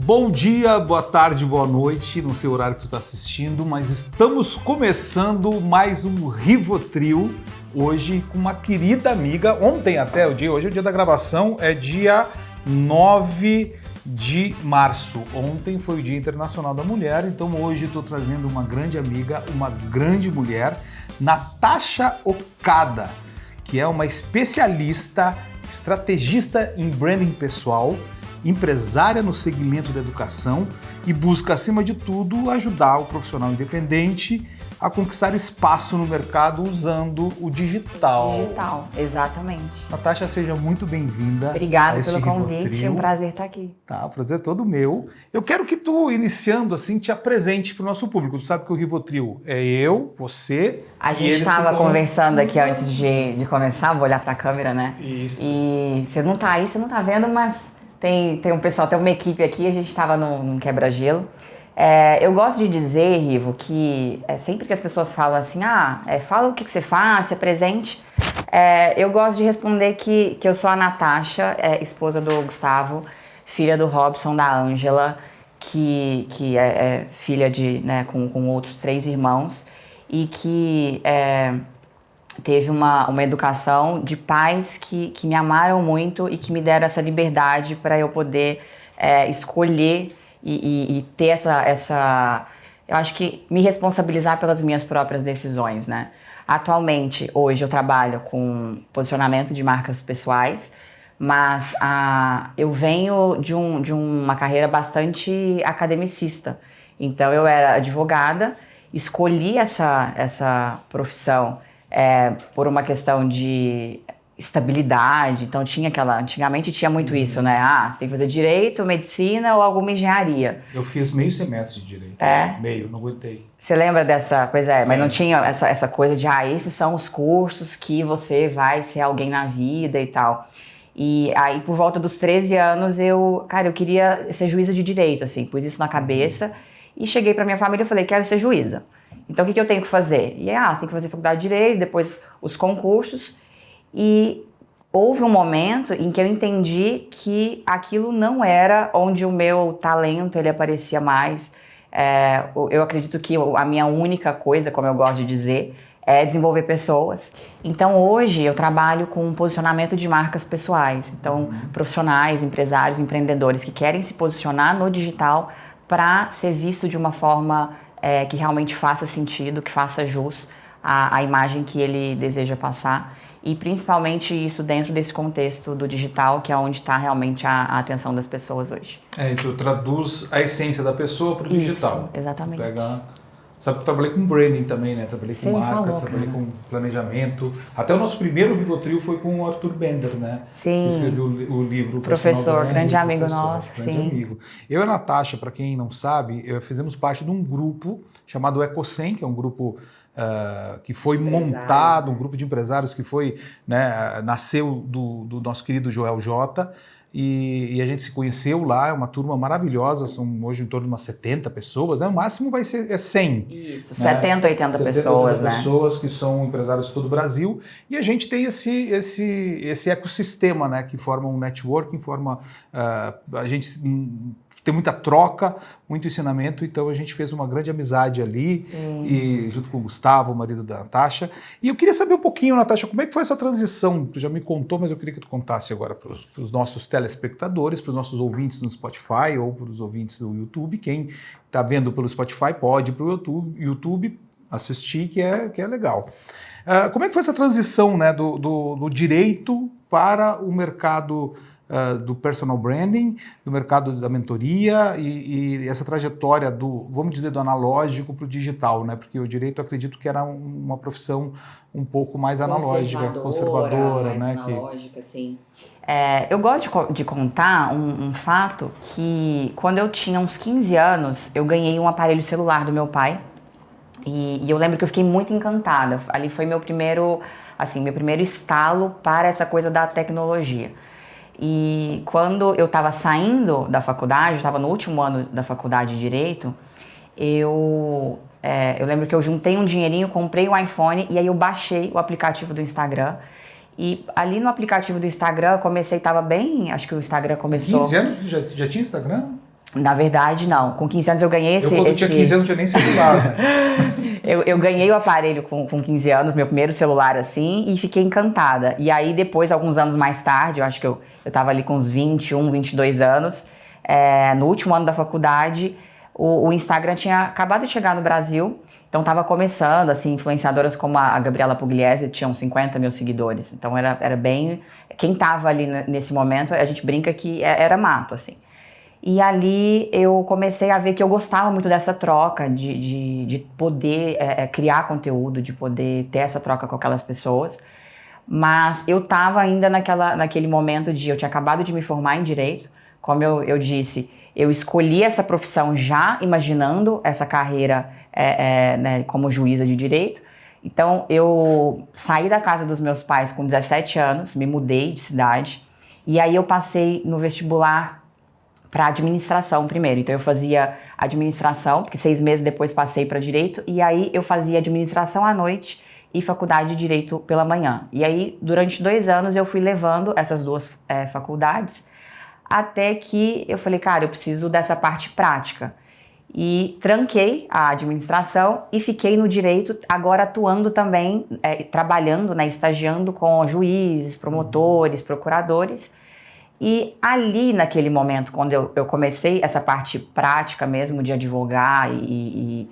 Bom dia, boa tarde, boa noite, não sei o horário que tu está assistindo, mas estamos começando mais um Rivotril, hoje com uma querida amiga, ontem até o dia, hoje é o dia da gravação, é dia 9 de março, ontem foi o Dia Internacional da Mulher, então hoje estou trazendo uma grande amiga, uma grande mulher, Natasha Okada, que é uma especialista, estrategista em branding pessoal, empresária no segmento da educação e busca, acima de tudo, ajudar o profissional independente a conquistar espaço no mercado usando o digital. Digital, exatamente. Natasha, seja muito bem-vinda. Obrigada pelo convite, é um prazer estar aqui. Tá, o prazer é todo meu. Eu quero que tu, iniciando assim, te apresente para o nosso público. Tu sabe que o Rivotril é eu, você... A gente estava conversando aqui antes de começar, vou olhar para a câmera, né? Isso. E você não tá aí, você não tá vendo, mas... Tem um pessoal, tem uma equipe aqui, a gente estava num quebra-gelo. Eu gosto de dizer, Rivo, que sempre que as pessoas falam assim, fala o que você faz, se apresente, eu gosto de responder que eu sou a Natasha, esposa do Gustavo, filha do Robson, da Ângela, que é filha de, né, com outros 3 irmãos, e que... teve uma educação de pais que me amaram muito e que me deram essa liberdade para eu poder escolher e ter essa... Eu acho que me responsabilizar pelas minhas próprias decisões, né? Atualmente, hoje, eu trabalho com posicionamento de marcas pessoais, mas eu venho de uma carreira bastante academicista. Então, eu era advogada, escolhi essa profissão por uma questão de estabilidade, então antigamente tinha muito isso, né? Você tem que fazer direito, medicina ou alguma engenharia. Eu fiz meio semestre de direito. Meio, não aguentei. Você lembra dessa coisa? Sim. Mas não tinha essa coisa de, esses são os cursos que você vai ser alguém na vida e tal. E aí, por volta dos 13 anos, eu queria ser juíza de direito, assim, pus isso na cabeça e cheguei pra minha família e falei, quero ser juíza. Então, o que eu tenho que fazer? E você tem que fazer faculdade de Direito, depois os concursos. E houve um momento em que eu entendi que aquilo não era onde o meu talento ele aparecia mais. Eu acredito que a minha única coisa, como eu gosto de dizer, é desenvolver pessoas. Então, hoje, eu trabalho com posicionamento de marcas pessoais. Então, profissionais, empresários, empreendedores que querem se posicionar no digital para ser visto de uma forma... que realmente faça sentido, que faça jus à imagem que ele deseja passar e principalmente isso dentro desse contexto do digital, que é onde está realmente a atenção das pessoas hoje. E tu traduz a essência da pessoa para o digital. Exatamente. Sabe que eu trabalhei com branding também, né? Trabalhei com marcas, trabalhei com planejamento. Até o nosso primeiro Rivotril foi com o Arthur Bender, né? Sim. Que escreveu o livro Professor, grande amigo nosso. Grande amigo. Eu e a Natasha, para quem não sabe, fizemos parte de um grupo chamado Ecocem, que é um grupo que foi montado, um grupo de empresários que foi, né, nasceu do nosso querido Joel J. E a gente se conheceu lá, é uma turma maravilhosa, são hoje em torno de umas 70 pessoas, né? O máximo vai ser 100. Isso, né? 70, 80 pessoas, 80 pessoas que são empresários de todo o Brasil. E a gente tem esse ecossistema, né? Que forma um networking, a gente tem muita troca, muito ensinamento, então a gente fez uma grande amizade ali, e junto com o Gustavo, o marido da Natasha. E eu queria saber um pouquinho, Natasha, como é que foi essa transição? Tu já me contou, mas eu queria que tu contasse agora para os nossos telespectadores, para os nossos ouvintes no Spotify ou para os ouvintes do YouTube. Quem está vendo pelo Spotify pode ir para o YouTube assistir, que é legal. Como é que foi essa transição, né, do direito para o mercado do personal branding, do mercado da mentoria e essa trajetória vamos dizer, do analógico para o digital, né? Porque o direito, eu acredito que era uma profissão um pouco mais analógica, conservadora, mais né? Analógica, sim. Eu gosto de contar um fato que quando eu tinha uns 15 anos, eu ganhei um aparelho celular do meu pai e eu lembro que eu fiquei muito encantada. Ali foi meu primeiro estalo para essa coisa da tecnologia. E quando eu estava saindo da faculdade, eu estava no último ano da faculdade de Direito, eu lembro que eu juntei um dinheirinho, comprei o iPhone e aí eu baixei o aplicativo do Instagram. E ali no aplicativo do Instagram, comecei, estava bem, acho que o Instagram começou... 15 anos tu já tinha Instagram? Na verdade, não. Com 15 anos eu ganhei esse... Quando eu tinha 15 anos, não tinha nem celular, né? Eu ganhei o aparelho com 15 anos, meu primeiro celular assim, e fiquei encantada. E aí depois, alguns anos mais tarde, eu acho que eu tava ali com uns 21, 22 anos, no último ano da faculdade, o Instagram tinha acabado de chegar no Brasil, então tava começando, assim, influenciadoras como a Gabriela Pugliese tinham 50 mil seguidores. Então era bem... Quem tava ali nesse momento, a gente brinca que era mato, assim. E ali eu comecei a ver que eu gostava muito dessa troca, de poder criar conteúdo, de poder ter essa troca com aquelas pessoas. Mas eu estava ainda naquele momento eu tinha acabado de me formar em Direito, como eu disse, eu escolhi essa profissão já imaginando essa carreira né, como juíza de Direito. Então eu saí da casa dos meus pais com 17 anos, me mudei de cidade, e aí eu passei no vestibular para administração primeiro. Então eu fazia administração, porque 6 meses depois passei para direito, e aí eu fazia administração à noite e faculdade de direito pela manhã. E aí durante 2 anos eu fui levando essas duas faculdades, até que eu falei, cara, eu preciso dessa parte prática. E tranquei a administração e fiquei no direito, agora atuando também, trabalhando, né, estagiando com juízes, promotores, procuradores. E ali, naquele momento, quando eu comecei essa parte prática mesmo de advogar não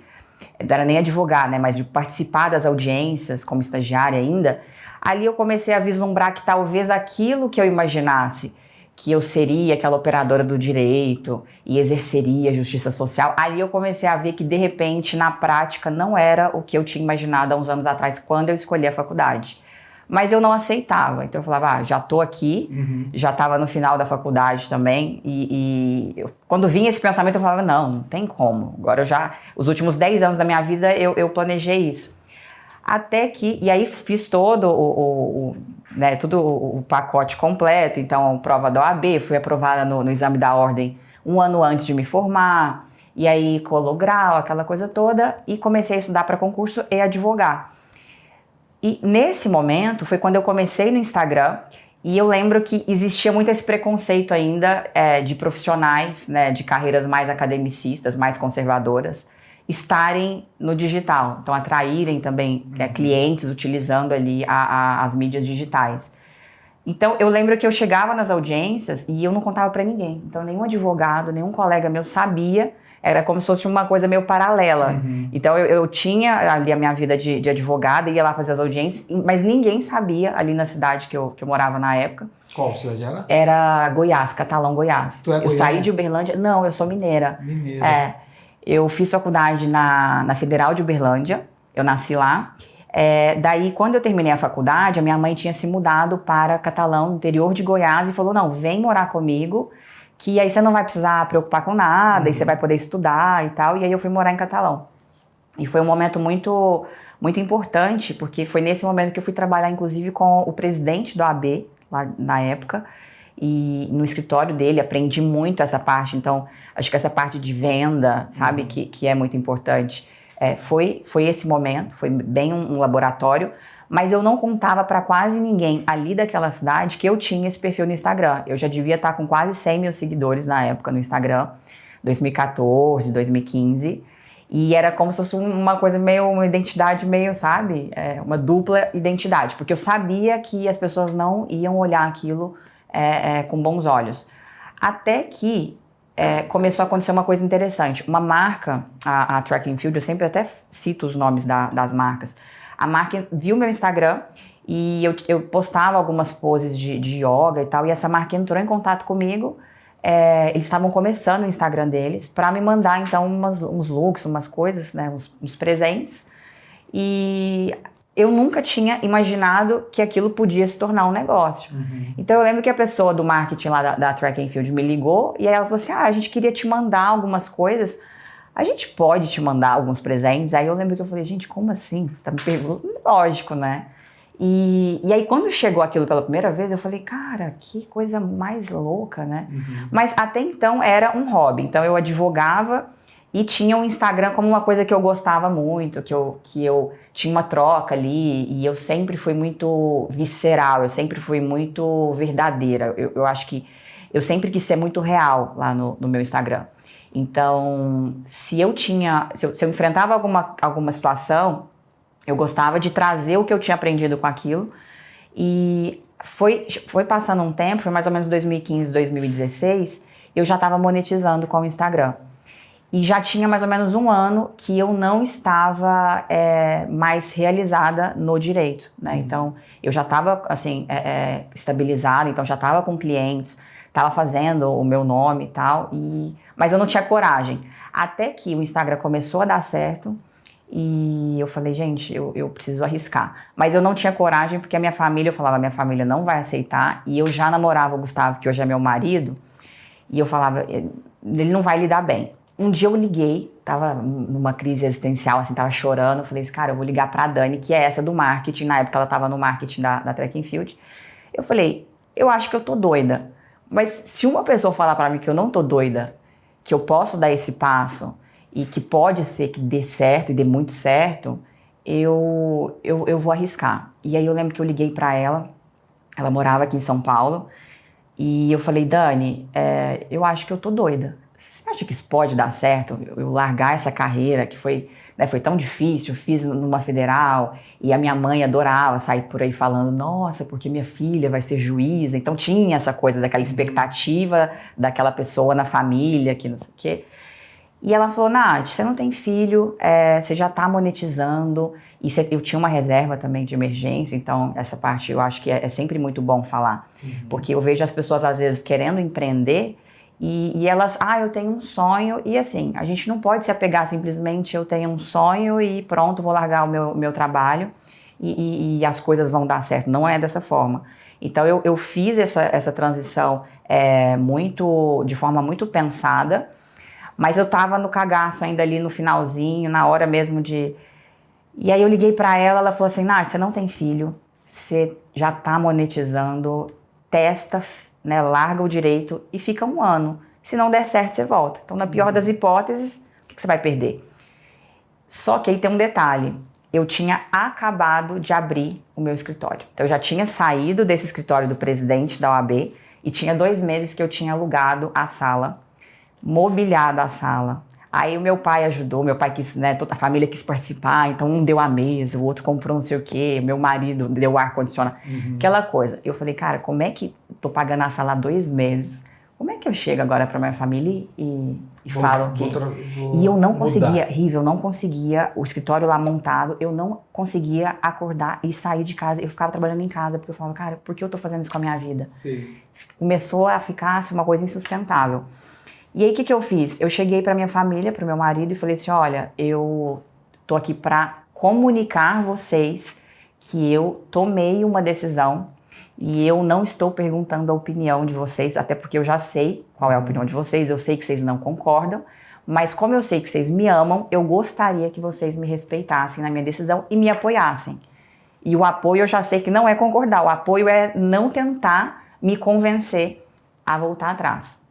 era nem advogar, né, mas de participar das audiências como estagiária ainda, ali eu comecei a vislumbrar que talvez aquilo que eu imaginasse, que eu seria aquela operadora do direito e exerceria a justiça social, ali eu comecei a ver que, de repente, na prática, não era o que eu tinha imaginado há uns anos atrás, quando eu escolhi a faculdade. Mas eu não aceitava, então eu falava, já tô aqui, já estava no final da faculdade também, quando vinha esse pensamento eu falava, não tem como, agora os últimos 10 anos da minha vida eu planejei isso. Até que, e aí fiz todo né, tudo o pacote completo, então prova da OAB, fui aprovada no exame da ordem 1 ano antes de me formar, e aí colograu, aquela coisa toda, e comecei a estudar para concurso e advogar. E nesse momento foi quando eu comecei no Instagram, e eu lembro que existia muito esse preconceito ainda de profissionais, né, de carreiras mais academicistas, mais conservadoras, estarem no digital, então atraírem também clientes utilizando ali as mídias digitais. Então eu lembro que eu chegava nas audiências e eu não contava para ninguém, então nenhum advogado, nenhum colega meu sabia. Era como se fosse uma coisa meio paralela. Então eu tinha ali a minha vida de advogada, ia lá fazer as audiências, mas ninguém sabia ali na cidade que eu morava na época. Qual cidade era? Era Goiás, Catalão, Goiás. Tu é eu saí de Uberlândia. Não, eu sou mineira. Mineira. Eu fiz faculdade na Federal de Uberlândia, eu nasci lá. Daí, quando eu terminei a faculdade, a minha mãe tinha se mudado para Catalão, no interior de Goiás, e falou, não, vem morar comigo, que aí você não vai precisar preocupar com nada, e você vai poder estudar e tal. E aí eu fui morar em Catalão. E foi um momento muito, muito importante, porque foi nesse momento que eu fui trabalhar, inclusive, com o presidente do AB, lá na época, e no escritório dele, aprendi muito essa parte. Então, acho que essa parte de venda, sabe, que é muito importante. Foi esse momento, foi bem um laboratório, mas eu não contava para quase ninguém ali daquela cidade que eu tinha esse perfil no Instagram. Eu já devia estar com quase 100 mil seguidores na época no Instagram, 2014, 2015, e era como se fosse uma coisa meio, uma identidade meio, sabe, uma dupla identidade, porque eu sabia que as pessoas não iam olhar aquilo com bons olhos. Até que começou a acontecer uma coisa interessante. Uma marca, a Track and Field, eu sempre até cito os nomes das marcas, a marca viu meu Instagram e eu postava algumas poses de yoga e tal, e essa marca entrou em contato comigo, eles estavam começando o Instagram deles, para me mandar então uns looks, umas coisas, né, uns presentes, e eu nunca tinha imaginado que aquilo podia se tornar um negócio. Então eu lembro que a pessoa do marketing lá da Track and Field me ligou, e aí ela falou assim, a gente queria te mandar algumas coisas, a gente pode te mandar alguns presentes? Aí eu lembro que eu falei, gente, como assim? Tá me perguntando? Lógico, né? E aí quando chegou aquilo pela primeira vez, eu falei, cara, que coisa mais louca, né? Mas até então era um hobby, então eu advogava e tinha o Instagram como uma coisa que eu gostava muito, que eu tinha uma troca ali, e eu sempre fui muito visceral, eu sempre fui muito verdadeira, eu acho que eu sempre quis ser muito real lá no meu Instagram. Então, se eu enfrentava alguma situação, eu gostava de trazer o que eu tinha aprendido com aquilo. E foi passando um tempo, foi mais ou menos 2015, 2016, eu já estava monetizando com o Instagram. E já tinha mais ou menos um ano que eu não estava mais realizada no direito, né? Então, eu já estava, assim, estabilizada, então já estava com clientes, estava fazendo o meu nome e tal, mas eu não tinha coragem. Até que o Instagram começou a dar certo e eu falei, gente, eu preciso arriscar. Mas eu não tinha coragem porque eu falava, minha família não vai aceitar, e eu já namorava o Gustavo, que hoje é meu marido, e eu falava, ele não vai lidar bem. Um dia eu liguei, tava numa crise existencial, assim, tava chorando. Eu falei, cara, eu vou ligar pra Dani, que é essa do marketing. Na época ela tava no marketing da Track and Field. Eu falei, eu acho que eu tô doida. Mas se uma pessoa falar pra mim que eu não tô doida, que eu posso dar esse passo e que pode ser que dê certo e dê muito certo, eu vou arriscar. E aí eu lembro que eu liguei pra ela morava aqui em São Paulo, e eu falei, Dani, eu acho que eu tô doida. Você acha que isso pode dar certo? Eu largar essa carreira que foi tão difícil, fiz numa federal, e a minha mãe adorava sair por aí falando, nossa, porque minha filha vai ser juíza. Então tinha essa coisa daquela expectativa daquela pessoa na família, que não sei o quê. E ela falou, Nath, você não tem filho, você já tá monetizando, e eu tinha uma reserva também de emergência, então essa parte eu acho que é sempre muito bom falar. Porque eu vejo as pessoas às vezes querendo empreender, e elas, eu tenho um sonho, e assim, a gente não pode se apegar simplesmente, eu tenho um sonho e pronto, vou largar o meu trabalho e as coisas vão dar certo. Não é dessa forma. Então eu fiz essa transição de forma muito pensada, mas eu tava no cagaço ainda ali no finalzinho, na hora mesmo de... E aí eu liguei pra ela falou assim, Nath, você não tem filho, você já tá monetizando, testa, né, larga o direito e fica um ano. Se não der certo, você volta. Então, na pior das hipóteses, o que você vai perder? Só que aí tem um detalhe. Eu tinha acabado de abrir o meu escritório. Então, eu já tinha saído desse escritório do presidente da OAB e tinha 2 meses que eu tinha alugado a sala, mobiliado a sala. Aí o meu pai ajudou, meu pai quis, né, toda a família quis participar, então um deu a mesa, o outro comprou não sei o quê, meu marido deu o ar-condicionado, aquela coisa. Eu falei, cara, como é que tô pagando a sala há 2 meses? Como é que eu chego agora pra minha família e falo que... E eu não conseguia, Rive, eu não conseguia, o escritório lá montado, eu não conseguia acordar e sair de casa. Eu ficava trabalhando em casa, porque eu falava, cara, por que eu tô fazendo isso com a minha vida? Sim. Começou a ficar assim, uma coisa insustentável. E aí, o que eu fiz? Eu cheguei para minha família, para o meu marido, e falei assim, olha, eu tô aqui para comunicar vocês que eu tomei uma decisão e eu não estou perguntando a opinião de vocês, até porque eu já sei qual é a opinião de vocês, eu sei que vocês não concordam, mas como eu sei que vocês me amam, eu gostaria que vocês me respeitassem na minha decisão e me apoiassem. E o apoio eu já sei que não é concordar, o apoio é não tentar me convencer a voltar atrás.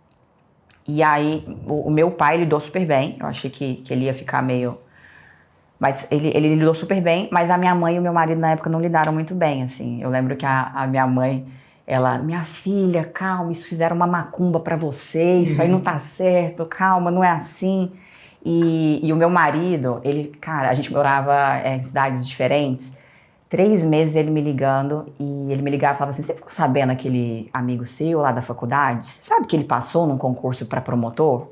E aí, o meu pai lidou super bem, eu achei que ele ia ficar meio... Mas ele lidou super bem, mas a minha mãe e o meu marido na época não lidaram muito bem, assim. Eu lembro que a minha mãe, minha filha, calma, isso fizeram uma macumba pra você, isso aí não tá certo, calma, não é assim. E o meu marido, cara, a gente morava em cidades diferentes, 3 meses ele me ligando, e ele me ligava e falava assim, você ficou sabendo aquele amigo seu lá da faculdade? Você sabe que ele passou num concurso para promotor?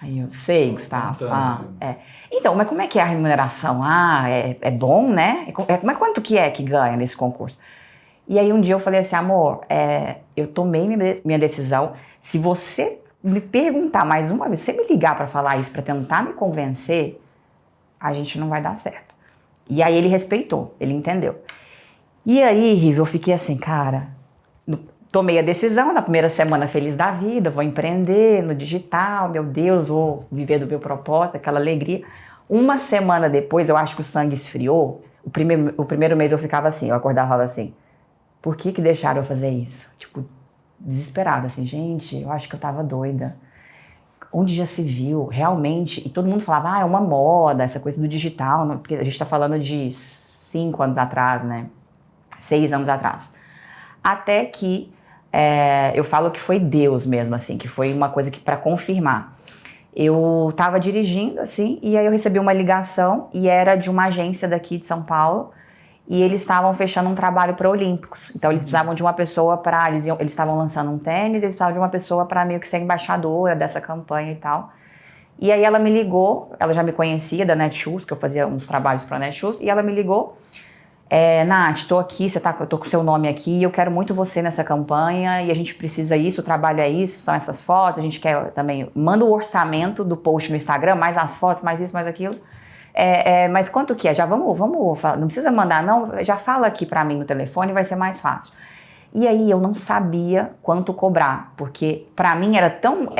Aí eu sei, Gustavo. Então, mas como é que é a remuneração? É bom, né? Mas quanto que ganha nesse concurso? E aí um dia eu falei assim, amor, eu tomei minha decisão, se você me perguntar mais uma vez, se você me ligar para falar isso, para tentar me convencer, a gente não vai dar certo. E aí ele respeitou, ele entendeu. E aí, Rive, eu fiquei assim, cara, tomei a decisão na primeira semana feliz da vida, vou empreender no digital, meu Deus, vou viver do meu propósito, aquela alegria. Uma semana depois, eu acho que o sangue esfriou. O primeiro mês eu ficava assim, eu acordava e falava assim, por que deixaram eu fazer isso? Tipo, desesperada, assim, gente, eu acho que eu tava doida. Onde já se viu, realmente, e todo mundo falava, é uma moda, essa coisa do digital, porque a gente tá falando de 5 anos atrás, né? 6 anos atrás. Até que eu falo que foi Deus mesmo, assim, que foi uma coisa que para confirmar. eu tava dirigindo, assim, e aí eu recebi uma ligação e era de uma agência daqui de São Paulo e eles estavam fechando um trabalho para Olímpicos. Então eles precisavam de uma pessoa para... Eles estavam lançando um tênis, eles precisavam de uma pessoa para meio que ser embaixadora dessa campanha e tal. E aí ela me ligou, ela já me conhecia da Netshoes, que eu fazia uns trabalhos para Netshoes, e ela me ligou, Nath, tô aqui, eu tô com o seu nome aqui, eu quero muito você nessa campanha, e a gente precisa isso, o trabalho é isso, são essas fotos, a gente quer também, manda o orçamento do post no Instagram, mais as fotos, mais isso, mais aquilo. Mas quanto que é? Já vamos, não precisa mandar não, já fala aqui pra mim no telefone, vai ser mais fácil. E aí eu não sabia quanto cobrar, porque para mim era tão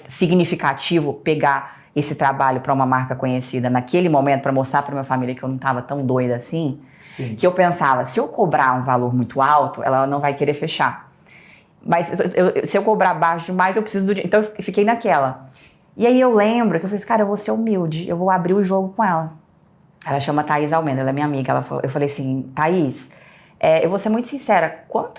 significativo pegar esse trabalho para uma marca conhecida naquele momento para mostrar para minha família que eu não estava tão doida assim, Sim. que eu pensava, se eu cobrar um valor muito alto, ela não vai querer fechar. Mas se eu cobrar baixo demais, eu preciso do dinheiro. Então eu fiquei naquela. E aí eu lembro que eu falei assim, cara, eu vou ser humilde, eu vou abrir o jogo com ela. Ela chama Thaís Almeida, ela é minha amiga. Eu falei assim, Thaís, eu vou ser muito sincera, qual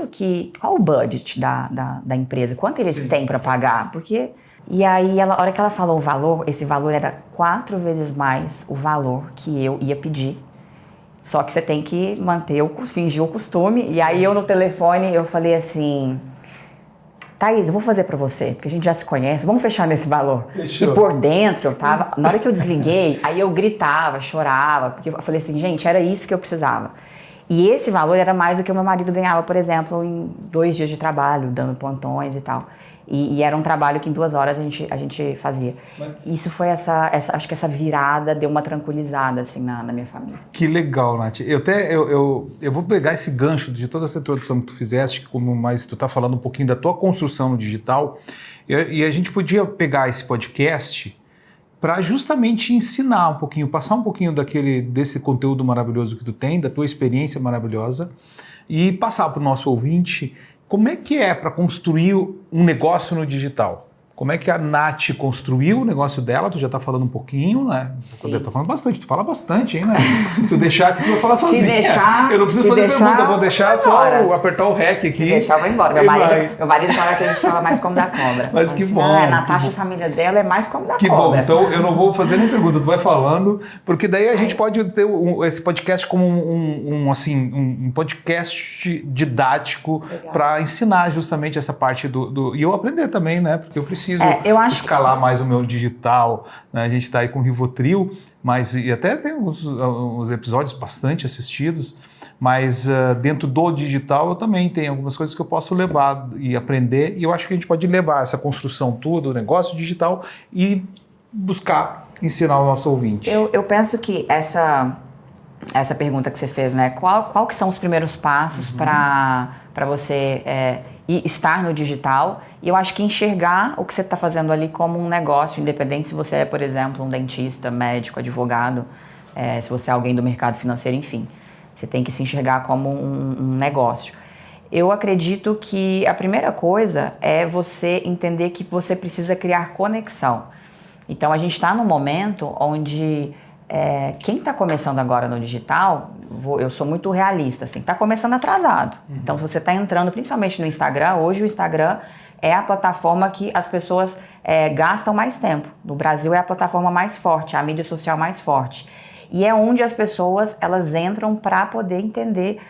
o budget da empresa? Quanto eles têm para pagar? Porque... E aí, a hora que ela falou o valor, esse valor era 4 vezes mais o valor que eu ia pedir. Só que você tem que fingir o costume. Sim. E aí eu no telefone, eu falei assim, Thaís, eu vou fazer pra você, porque a gente já se conhece, vamos fechar nesse valor. Fechou. E por dentro eu tava, na hora que eu desliguei, aí eu gritava, chorava, porque eu falei assim, gente, era isso que eu precisava. E esse valor era mais do que o meu marido ganhava, por exemplo, em 2 dias de trabalho, dando plantões e tal. E era um trabalho que em 2 horas a gente fazia. Isso foi acho que essa virada deu uma tranquilizada assim na minha família. Que legal, Nath. Eu vou pegar esse gancho de toda essa introdução que tu fizeste, mas tu tá falando um pouquinho da tua construção no digital, e a gente podia pegar esse podcast para justamente ensinar um pouquinho, passar um pouquinho desse conteúdo maravilhoso que tu tem, da tua experiência maravilhosa, e passar para o nosso ouvinte como é que é para construir um negócio no digital. Como é que a Nath construiu o negócio dela? Tu já tá falando um pouquinho, né? Sim. Eu tô falando bastante, tu fala bastante, hein, né? Se eu deixar aqui, tu vai falar sozinha. Se deixar, eu não preciso fazer pergunta, eu vou deixar só apertar o REC aqui. Se deixar, eu vou embora. Meu marido fala que a gente fala mais como da cobra. Mas que assim, bom. A Natasha, a família dela é mais como da que cobra. Que bom, então eu não vou fazer nem pergunta, tu vai falando, porque daí a gente pode ter esse podcast como um podcast didático para ensinar justamente essa parte e eu aprender também, né? Porque eu preciso escalar mais o meu digital, né? A gente está aí com o Rivotril, e até tem uns episódios bastante assistidos, mas dentro do digital eu também tenho algumas coisas que eu posso levar e aprender, e eu acho que a gente pode levar essa construção toda, o negócio digital, e buscar ensinar o nosso ouvinte. Eu penso que essa pergunta que você fez, né? Qual que são os primeiros passos para você estar no digital? E eu acho que enxergar o que você está fazendo ali como um negócio, independente se você é, por exemplo, um dentista, médico, advogado, se você é alguém do mercado financeiro, enfim. Você tem que se enxergar como um negócio. Eu acredito que a primeira coisa é você entender que você precisa criar conexão. Então, a gente está num momento onde quem está começando agora no digital, eu sou muito realista, assim, está começando atrasado. Uhum. Então, se você está entrando, principalmente no Instagram, hoje o Instagram é a plataforma que as pessoas gastam mais tempo. No Brasil é a plataforma mais forte, a mídia social mais forte. E é onde as pessoas, elas entram para poder entender,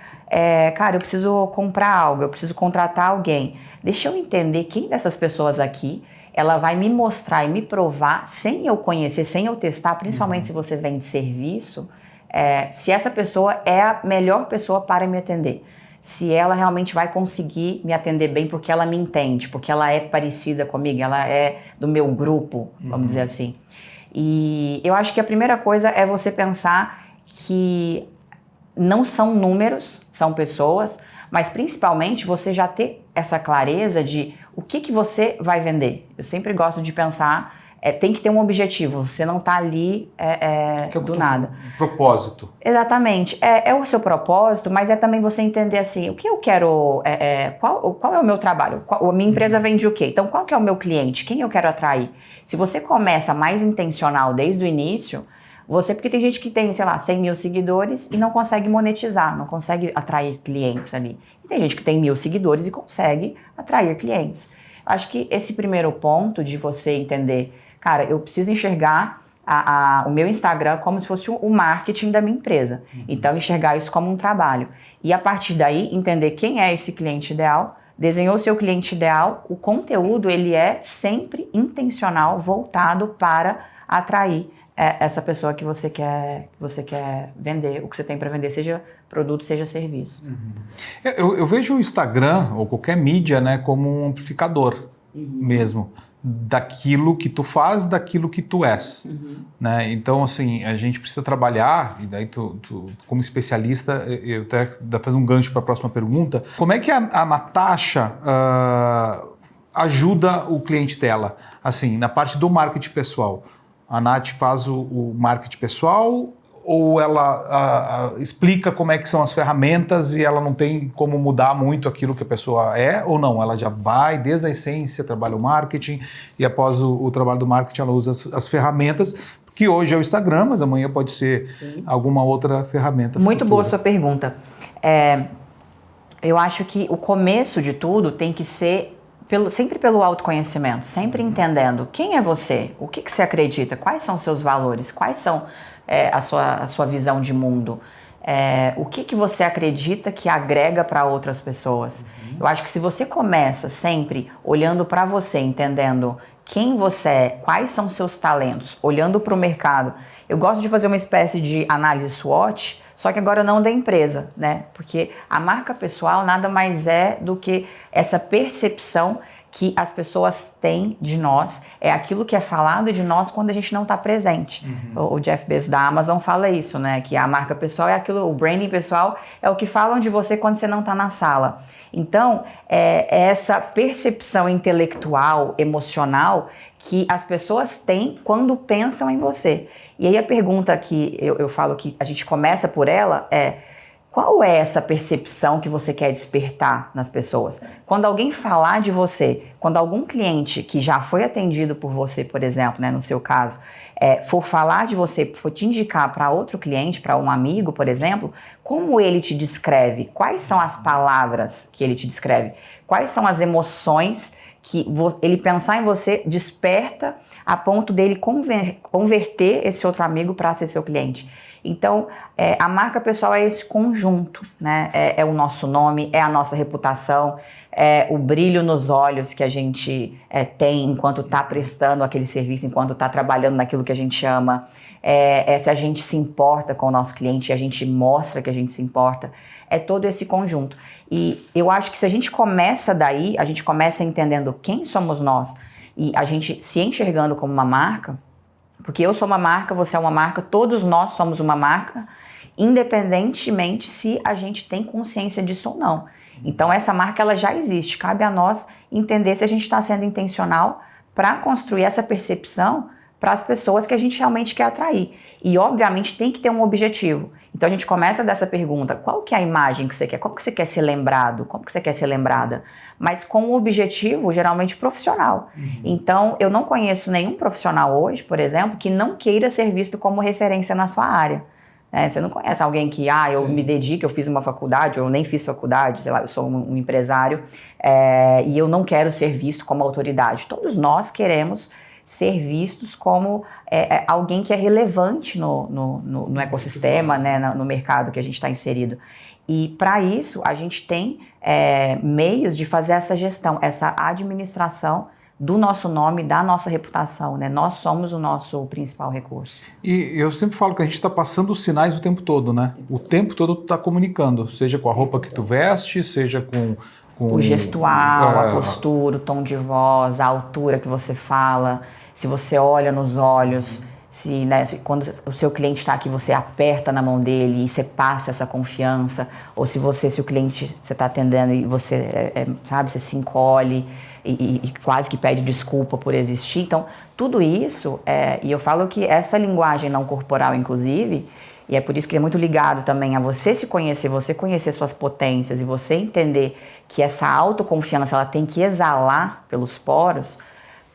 cara, eu preciso comprar algo, eu preciso contratar alguém. Deixa eu entender quem dessas pessoas aqui, ela vai me mostrar e me provar, sem eu conhecer, sem eu testar, principalmente se você vende serviço, se essa pessoa é a melhor pessoa para me atender. Se ela realmente vai conseguir me atender bem porque ela me entende, porque ela é parecida comigo, ela é do meu grupo, vamos dizer assim. E eu acho que a primeira coisa é você pensar que não são números, são pessoas, mas principalmente você já ter essa clareza de o que você vai vender. Eu sempre gosto de pensar, tem que ter um objetivo, você não está ali do nada. Propósito. Exatamente, é o seu propósito, mas é também você entender assim, o que eu quero, qual é o meu trabalho, a minha empresa vende o quê? Então qual que é o meu cliente, quem eu quero atrair? Se você começa mais intencional desde o início, porque tem gente que tem, sei lá, 100 mil seguidores e não consegue monetizar, não consegue atrair clientes ali. E tem gente que tem 1000 seguidores e consegue atrair clientes. Acho que esse primeiro ponto de você entender, cara, eu preciso enxergar o meu Instagram como se fosse o marketing da minha empresa. Então, enxergar isso como um trabalho. E a partir daí, entender quem é esse cliente ideal, desenhou o seu cliente ideal, o conteúdo ele é sempre intencional, voltado para atrair essa pessoa que você quer vender, o que você tem para vender, seja produto, seja serviço. Eu vejo o Instagram, ou qualquer mídia, né, como um amplificador mesmo, daquilo que tu faz, daquilo que tu és. Né? Então, assim, a gente precisa trabalhar, e daí tu como especialista, eu até vou fazer um gancho para a próxima pergunta, como é que a Natasha ajuda o cliente dela, assim, na parte do marketing pessoal? A Nath faz o marketing pessoal ou ela explica como é que são as ferramentas e ela não tem como mudar muito aquilo que a pessoa é ou não? Ela já vai desde a essência, trabalha o marketing e após o trabalho do marketing ela usa as ferramentas, que hoje é o Instagram, mas amanhã pode ser alguma outra ferramenta. Muito boa sua pergunta. Eu acho que o começo de tudo tem que ser sempre pelo autoconhecimento, sempre entendendo quem é você, o que você acredita, quais são os seus valores, quais são a sua visão de mundo, o que você acredita que agrega para outras pessoas. Eu acho que se você começa sempre olhando para você, entendendo quem você é, quais são os seus talentos, olhando para o mercado. Eu gosto de fazer uma espécie de análise SWOT, só que agora não da empresa, né? Porque a marca pessoal nada mais é do que essa percepção que as pessoas têm de nós, é aquilo que é falado de nós quando a gente não está presente. O Jeff Bezos da Amazon fala isso, né? Que a marca pessoal é aquilo, o branding pessoal é o que falam de você quando você não está na sala. Então, é essa percepção intelectual, emocional, que as pessoas têm quando pensam em você. E aí a pergunta que eu falo que a gente começa por ela é: qual é essa percepção que você quer despertar nas pessoas? Quando alguém falar de você, quando algum cliente que já foi atendido por você, por exemplo, né, no seu caso, for falar de você, for te indicar para outro cliente, para um amigo, por exemplo, como ele te descreve? Quais são as palavras que ele te descreve? Quais são as emoções que ele pensar em você desperta a ponto dele converter esse outro amigo para ser seu cliente? Então, a marca pessoal é esse conjunto, né? É o nosso nome, é a nossa reputação, é o brilho nos olhos que a gente tem enquanto está prestando aquele serviço, enquanto está trabalhando naquilo que a gente ama, se a gente se importa com o nosso cliente, a gente mostra que a gente se importa, é todo esse conjunto. E eu acho que se a gente começa daí, a gente começa entendendo quem somos nós e a gente se enxergando como uma marca, porque eu sou uma marca, você é uma marca, todos nós somos uma marca, independentemente se a gente tem consciência disso ou não. Então essa marca ela já existe, cabe a nós entender se a gente está sendo intencional para construir essa percepção para as pessoas que a gente realmente quer atrair. E obviamente tem que ter um objetivo. Então a gente começa dessa pergunta: qual que é a imagem que você quer? Como que você quer ser lembrado? Como que você quer ser lembrada? Mas com um objetivo geralmente profissional. Então eu não conheço nenhum profissional hoje, por exemplo, que não queira ser visto como referência na sua área. Você não conhece alguém que, eu me dedico, eu fiz uma faculdade, ou eu nem fiz faculdade, sei lá, eu sou um empresário, e eu não quero ser visto como autoridade. Todos nós queremos ser vistos como alguém que é relevante no ecossistema, né, no mercado que a gente está inserido. E para isso a gente tem meios de fazer essa gestão, essa administração do nosso nome, da nossa reputação, né? Nós somos o nosso principal recurso. E eu sempre falo que a gente está passando os sinais o tempo todo, né? O tempo todo tu está comunicando, seja com a roupa que tu veste, seja com o gestual, a postura, o tom de voz, a altura que você fala, se você olha nos olhos, se quando o seu cliente está aqui, você aperta na mão dele e você passa essa confiança, ou se o cliente você está atendendo e você, você se encolhe e quase que pede desculpa por existir. Então, tudo isso, e eu falo que essa linguagem não corporal, inclusive, e é por isso que é muito ligado também a você se conhecer, você conhecer suas potências e você entender que essa autoconfiança ela tem que exalar pelos poros,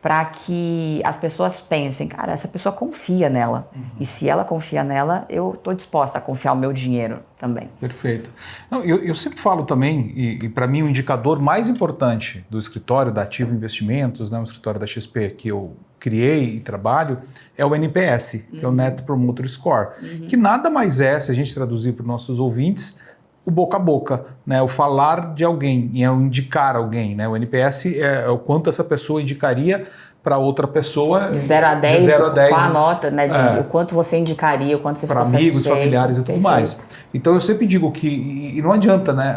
para que as pessoas pensem, cara, essa pessoa confia nela. E se ela confia nela, eu estou disposta a confiar o meu dinheiro também. Perfeito. Não, eu sempre falo também, e para mim o indicador mais importante do escritório da Ativo Investimentos, né, o escritório da XP que eu criei e trabalho, é o NPS, que é o Net Promoter Score, que nada mais é, se a gente traduzir para os nossos ouvintes, o boca a boca, né? O falar de alguém, é o indicar alguém, né? O NPS é o quanto essa pessoa indicaria para outra pessoa. De 0 a 10, de 0 a 10 qual a nota, né? O quanto você indicaria, o quanto você para ficou amigos, satisfeito. familiares e tudo mais. Então eu sempre digo que, e não adianta, né?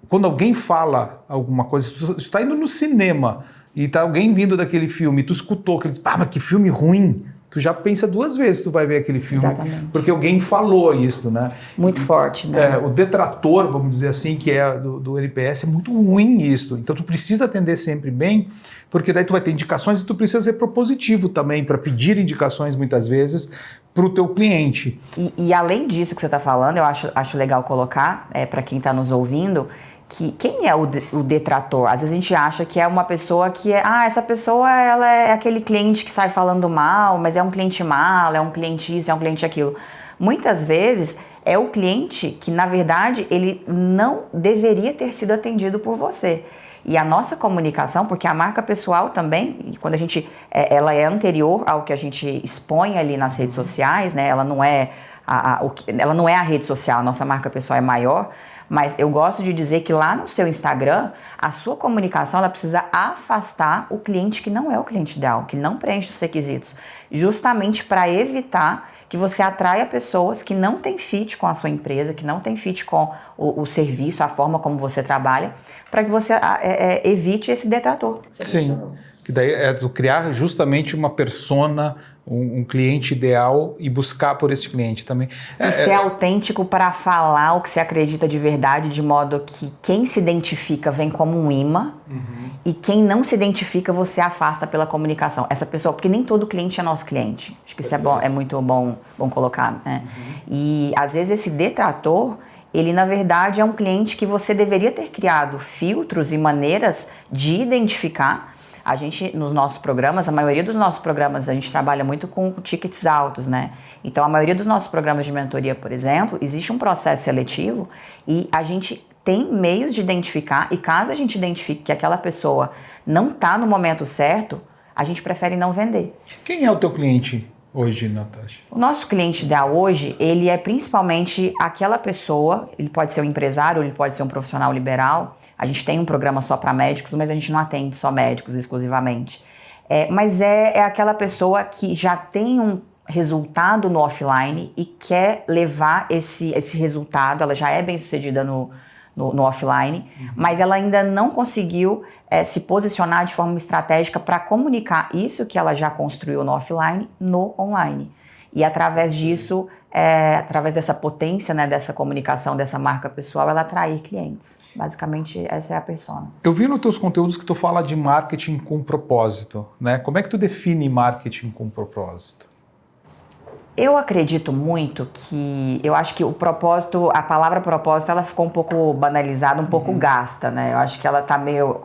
Quando alguém fala alguma coisa, se tu está indo no cinema e tá alguém vindo daquele filme, tu escutou, que ele diz, mas que filme ruim. Tu já pensa 2 vezes se tu vai ver aquele filme. Exatamente. Porque alguém falou isso, né? Muito forte, né? O detrator, vamos dizer assim, que é do NPS, é muito ruim isso. Então tu precisa atender sempre bem, porque daí tu vai ter indicações e tu precisa ser propositivo também, para pedir indicações muitas vezes para o teu cliente. E além disso que você está falando, eu acho legal colocar, para quem está nos ouvindo, que quem é o detrator? Às vezes a gente acha que é uma pessoa que essa pessoa ela é aquele cliente que sai falando mal, mas é um cliente malo, é um cliente isso, é um cliente aquilo. Muitas vezes é o cliente que, na verdade, ele não deveria ter sido atendido por você. E a nossa comunicação, porque a marca pessoal também, quando a gente, ela é anterior ao que a gente expõe ali nas redes sociais, né? Ela não é ela não é a rede social, a nossa marca pessoal é maior. Mas eu gosto de dizer que lá no seu Instagram, a sua comunicação ela precisa afastar o cliente que não é o cliente ideal, que não preenche os requisitos, justamente para evitar que você atraia pessoas que não têm fit com a sua empresa, que não têm fit com o serviço, a forma como você trabalha, para que você evite esse detrator. Sim. Que daí é tu criar justamente uma persona, um cliente ideal e buscar por esse cliente também. E ser autêntico para falar o que você acredita de verdade, de modo que quem se identifica vem como um imã e quem não se identifica você afasta pela comunicação. Essa pessoa, porque nem todo cliente é nosso cliente. Acho que isso é bom, é muito bom colocar, né? E às vezes esse detrator, ele na verdade é um cliente que você deveria ter criado filtros e maneiras de identificar. A gente, nos nossos programas, a maioria dos nossos programas, a gente trabalha muito com tickets altos, né? Então, a maioria dos nossos programas de mentoria, por exemplo, existe um processo seletivo e a gente tem meios de identificar, e caso a gente identifique que aquela pessoa não está no momento certo, a gente prefere não vender. Quem é o teu cliente hoje, Natasha? O nosso cliente ideal hoje, ele é principalmente aquela pessoa, ele pode ser um empresário, ele pode ser um profissional liberal. A gente tem um programa só para médicos, mas a gente não atende só médicos exclusivamente. Mas é aquela pessoa que já tem um resultado no offline e quer levar esse resultado, ela já é bem sucedida no offline, mas ela ainda não conseguiu se posicionar de forma estratégica para comunicar isso que ela já construiu no offline no online. E através disso, através dessa potência, né, dessa comunicação, dessa marca pessoal, ela atrair clientes. Basicamente, essa é a persona. Eu vi nos teus conteúdos que tu fala de marketing com propósito, né? Como é que tu define marketing com propósito? Eu acredito muito que, eu acho que o propósito, a palavra propósito, ela ficou um pouco banalizada, um pouco gasta, né? Eu acho que ela tá meio,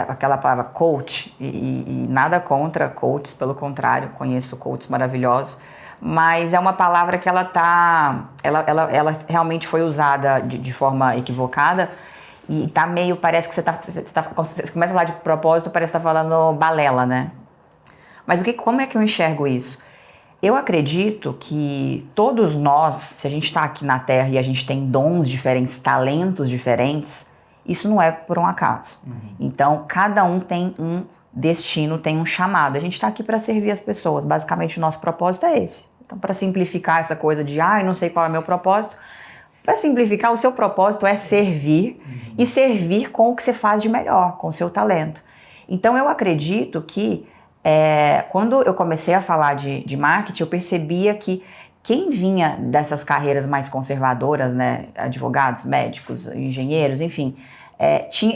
aquela palavra coach, e nada contra coaches, pelo contrário, conheço coaches maravilhosos, mas é uma palavra que ela realmente foi usada de forma equivocada e tá meio, parece que você começa a falar de propósito, parece que tá falando balela, né? Mas como é que eu enxergo isso? Eu acredito que todos nós, se a gente está aqui na Terra e a gente tem dons diferentes, talentos diferentes, isso não é por um acaso. Então, cada um tem um destino, tem um chamado. A gente está aqui para servir as pessoas. Basicamente, o nosso propósito é esse. Então, para simplificar essa coisa de, eu não sei qual é o meu propósito, para simplificar, o seu propósito é servir e servir com o que você faz de melhor, com o seu talento. Então, eu acredito que quando eu comecei a falar de marketing, eu percebia que quem vinha dessas carreiras mais conservadoras, né, advogados, médicos, engenheiros, enfim,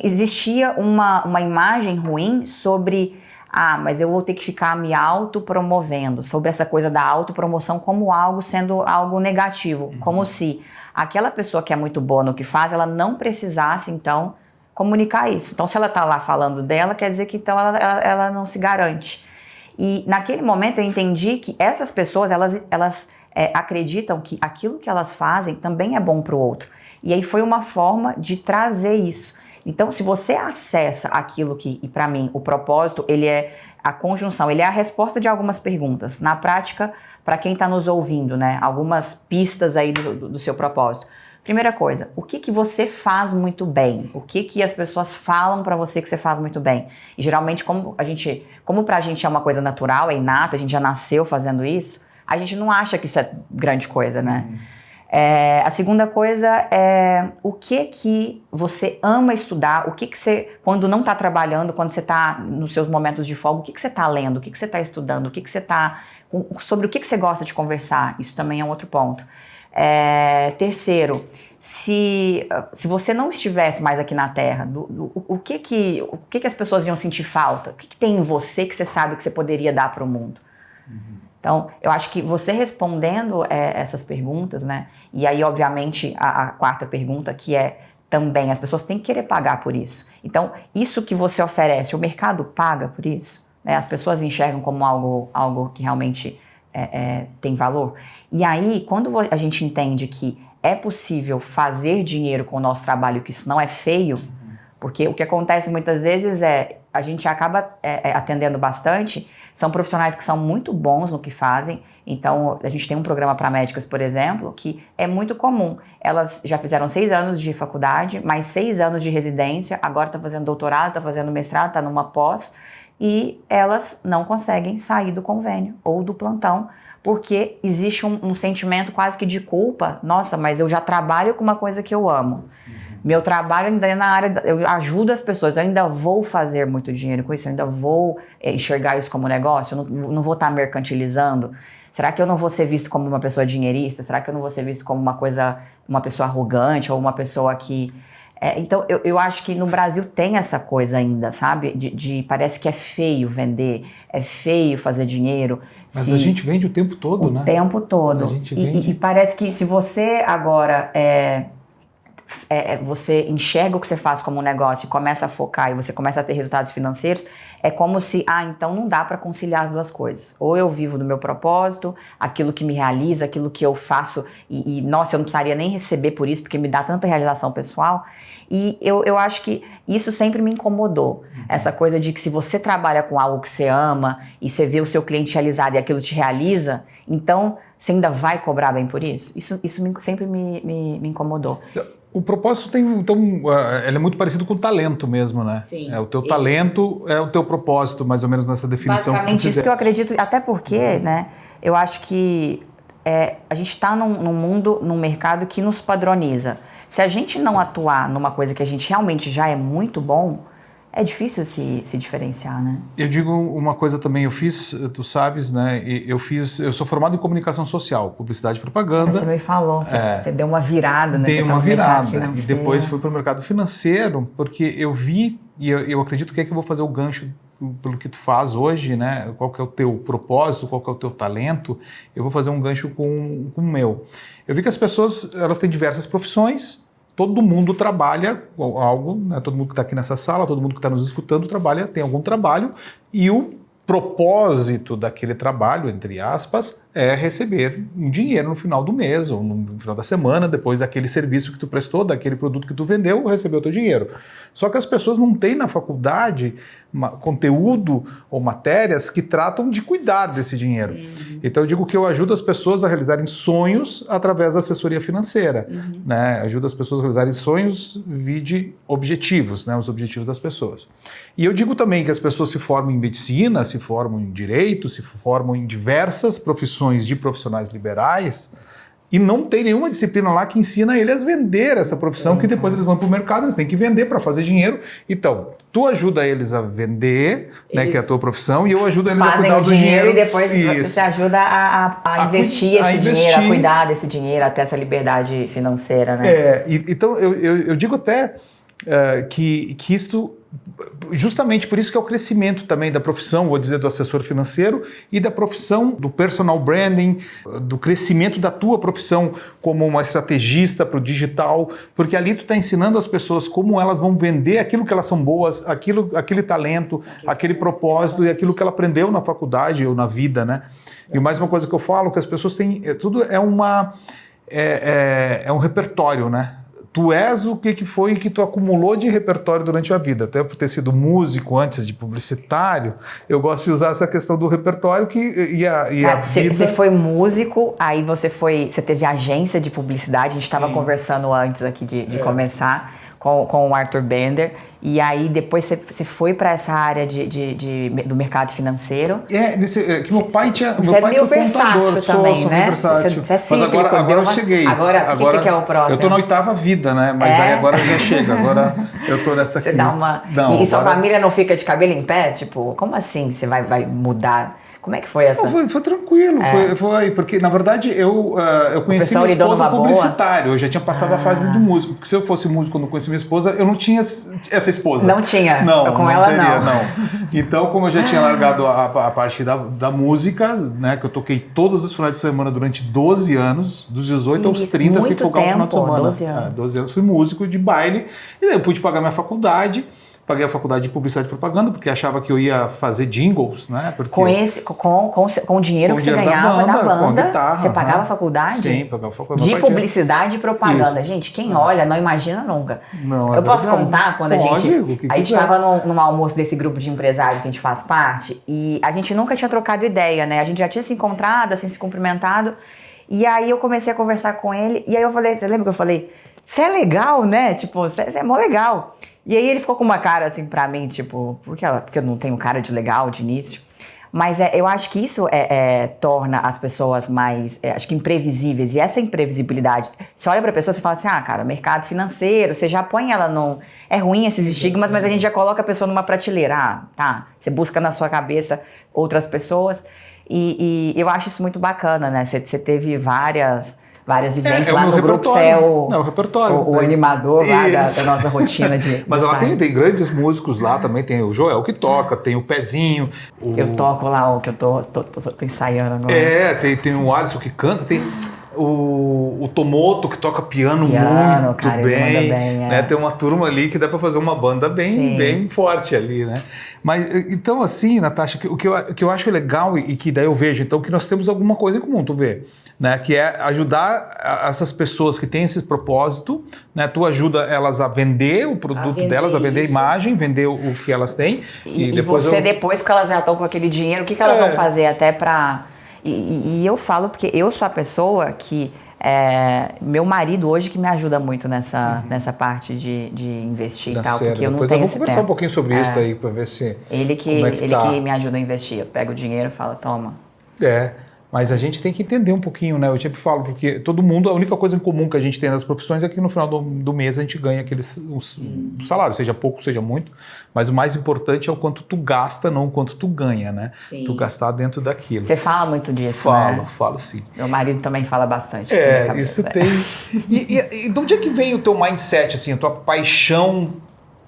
existia uma imagem ruim sobre, mas eu vou ter que ficar me autopromovendo, sobre essa coisa da autopromoção como algo sendo algo negativo, como se aquela pessoa que é muito boa no que faz, ela não precisasse, então, comunicar isso. Então, se ela está lá falando dela, quer dizer que então ela não se garante. E naquele momento eu entendi que essas pessoas, elas acreditam que aquilo que elas fazem também é bom para o outro. E aí foi uma forma de trazer isso. Então, se você acessa aquilo que, e para mim, o propósito, ele é a conjunção, ele é a resposta de algumas perguntas. Na prática, para quem está nos ouvindo, né, algumas pistas aí do seu propósito. Primeira coisa, o que você faz muito bem? O que as pessoas falam para você que você faz muito bem? E geralmente, como pra gente é uma coisa natural, é inata, a gente já nasceu fazendo isso, a gente não acha que isso é grande coisa, né? A segunda coisa é o que você ama estudar, o que você, quando não está trabalhando, quando você está nos seus momentos de folga, o que você está lendo, o que você está estudando, sobre o que você gosta de conversar. Isso também é um outro ponto. Terceiro, se você não estivesse mais aqui na Terra, o que as pessoas iam sentir falta? O que tem em você que você sabe que você poderia dar para o mundo? Então, eu acho que você respondendo essas perguntas, né? E aí, obviamente, a quarta pergunta, que é também, as pessoas têm que querer pagar por isso. Então, isso que você oferece, o mercado paga por isso? Né? As pessoas enxergam como algo que realmente tem valor. E aí, quando a gente entende que é possível fazer dinheiro com o nosso trabalho, que isso não é feio, porque o que acontece muitas vezes a gente acaba atendendo bastante, são profissionais que são muito bons no que fazem. Então, a gente tem um programa para médicas, por exemplo, que é muito comum. Elas já fizeram 6 anos de faculdade, mais 6 anos de residência, agora está fazendo doutorado, está fazendo mestrado, está numa pós, e elas não conseguem sair do convênio ou do plantão, porque existe um sentimento quase que de culpa. Nossa, mas eu já trabalho com uma coisa que eu amo. Meu trabalho ainda é na área, eu ajudo as pessoas, eu ainda vou fazer muito dinheiro com isso, eu ainda vou enxergar isso como negócio, eu não vou estar mercantilizando. Será que eu não vou ser visto como uma pessoa dinheirista? Será que eu não vou ser visto como uma pessoa arrogante ou uma pessoa que... Então, eu acho que no Brasil tem essa coisa ainda, sabe? Parece que é feio vender, é feio fazer dinheiro. Mas a gente vende o tempo todo, né? O tempo todo. A gente vende... E parece que se você agora... você enxerga o que você faz como um negócio e começa a focar e você começa a ter resultados financeiros, é como se, então não dá para conciliar as duas coisas. Ou eu vivo do meu propósito, aquilo que me realiza, aquilo que eu faço e nossa, eu não precisaria nem receber por isso, porque me dá tanta realização pessoal. E eu acho que isso sempre me incomodou. Essa coisa de que se você trabalha com algo que você ama e você vê o seu cliente realizado e aquilo te realiza, então você ainda vai cobrar bem por isso? Isso sempre me incomodou. O propósito ele é muito parecido com o talento mesmo, né? Sim. O teu talento é o teu propósito, mais ou menos nessa definição que tu fizeste. Basicamente isso que eu acredito, até porque, né, eu acho que a gente está num mundo, num mercado que nos padroniza. Se a gente não atuar numa coisa que a gente realmente já é muito bom, é difícil se diferenciar, né? Eu digo uma coisa também, tu sabes, né? Eu sou formado em comunicação social, publicidade e propaganda. Você me falou, você deu uma virada, né? Dei uma virada e depois fui para o mercado financeiro, porque eu vi, e eu acredito que eu vou fazer o gancho pelo que tu faz hoje, né? Qual que é o teu propósito, qual que é o teu talento, eu vou fazer um gancho com o meu. Eu vi que as pessoas, elas têm diversas profissões. Todo mundo trabalha algo, né? Todo mundo que está aqui nessa sala, todo mundo que está nos escutando tem algum trabalho, e o propósito daquele trabalho, entre aspas, é receber um dinheiro no final do mês ou no final da semana, depois daquele serviço que tu prestou, daquele produto que tu vendeu, receber o teu dinheiro. Só que as pessoas não têm na faculdade conteúdo ou matérias que tratam de cuidar desse dinheiro. Então eu digo que eu ajudo as pessoas a realizarem sonhos através da assessoria financeira. Né? Ajudo as pessoas a realizarem sonhos vide objetivos, né? Os objetivos das pessoas. E eu digo também que as pessoas se formam em medicina, se formam em direito, se formam em diversas profissões de profissionais liberais, e não tem nenhuma disciplina lá que ensina eles a vender essa profissão, que depois eles vão para o mercado, eles têm que vender para fazer dinheiro. Então, tu ajuda eles a vender, né, que é a tua profissão, e eu ajudo eles a cuidar do dinheiro. E depois você ajuda a investir esse dinheiro, a cuidar desse dinheiro, até essa liberdade financeira, né? Então, eu digo até que isto justamente por isso que é o crescimento também da profissão, vou dizer, do assessor financeiro e da profissão do personal branding, do crescimento da tua profissão como uma estrategista para o digital, porque ali tu está ensinando as pessoas como elas vão vender aquilo que elas são boas, aquele talento, aquele propósito e aquilo que ela aprendeu na faculdade ou na vida, né? E mais uma coisa que eu falo, que as pessoas têm, tudo é um repertório, né? Tu és o que foi que tu acumulou de repertório durante a vida. Até por ter sido músico antes de publicitário, eu gosto de usar essa questão do repertório e a vida... Você foi músico, aí você teve agência de publicidade, a gente estava conversando antes aqui de começar com o Arthur Bender, e aí depois você foi para essa área do mercado financeiro. Que meu pai tinha. Você é meio versátil também, sou né? versátil. Você é cíclico, mas agora eu cheguei. Agora, o que é o próximo? Eu tô na 8ª vida, né? Mas aí agora já chega. Agora eu tô nessa aqui. Você dá uma... E sua família não fica de cabelo em pé? Tipo, como assim você vai mudar? Como é que foi essa? Não, foi tranquilo, foi porque na verdade eu conheci minha esposa publicitário, eu já tinha passado a fase do músico, porque se eu fosse músico quando eu conheci minha esposa, eu não tinha essa esposa. Não tinha? Não, com não ela teria, não. Então, como eu já tinha largado a parte da música, né, que eu toquei todos os finais de semana durante 12 anos, dos 18 aos 30, sem folgar um final de semana. 12 anos. 12 anos fui músico de baile, e daí eu pude pagar minha faculdade. Paguei a faculdade de publicidade e propaganda, porque achava que eu ia fazer jingles, né? Porque com o dinheiro que você ganhava da banda, com a guitarra, você pagava a faculdade? Sim, pagava a faculdade. De publicidade e propaganda. Isso. Gente, quem olha não imagina nunca. Não, eu posso contar quando a gente estava num almoço desse grupo de empresários que a gente faz parte, e a gente nunca tinha trocado ideia, né? A gente já tinha se encontrado, assim, se cumprimentado, e aí eu comecei a conversar com ele, e aí eu falei, você lembra que eu falei, você é legal, né? Tipo, você é mó legal. E aí ele ficou com uma cara assim pra mim, tipo, porque eu não tenho cara de legal de início. Mas eu acho que isso torna as pessoas mais, acho que imprevisíveis. E essa imprevisibilidade, você olha pra pessoa e fala assim, cara, mercado financeiro, você já põe ela num... É ruim esses estigmas, mas a gente já coloca a pessoa numa prateleira. Tá, você busca na sua cabeça outras pessoas. E eu acho isso muito bacana, né? Você teve várias vivências lá no grupo, você é o repertório, o animador lá da nossa rotina de... Mas ela tem grandes músicos lá também, tem o Joel que toca, tem o Pezinho. Eu toco lá, que eu tô ensaiando agora. Tem o Alisson que canta, tem o Tomoto que toca piano muito cara, bem, bem né? Tem uma turma ali que dá para fazer uma banda bem forte ali, né? Mas então assim, Natasha, o que eu acho legal e que daí eu vejo então que nós temos alguma coisa em comum, tu vê, né? Que é ajudar essas pessoas que têm esse propósito, né? Tu ajuda elas a vender o produto delas, a vender a imagem, vender o que elas têm e depois depois que elas já estão com aquele dinheiro, o que elas vão fazer até para... E eu falo porque eu sou a pessoa que... meu marido hoje que me ajuda muito nessa parte de investir e tal, porque eu não tenho esse tempo. Vamos conversar um pouquinho sobre isso aí, para ver se... Ele que me ajuda a investir. Eu pego o dinheiro e falo, toma. Mas a gente tem que entender um pouquinho, né? Eu sempre falo, porque todo mundo, a única coisa em comum que a gente tem nas profissões é que no final do mês a gente ganha um salário, seja pouco, seja muito, mas o mais importante é o quanto tu gasta, não o quanto tu ganha, né? Sim. Tu gastar dentro daquilo. Você fala muito disso, né? Falo sim. Meu marido também fala bastante. Isso tem. E de onde é que vem o teu mindset, assim, a tua paixão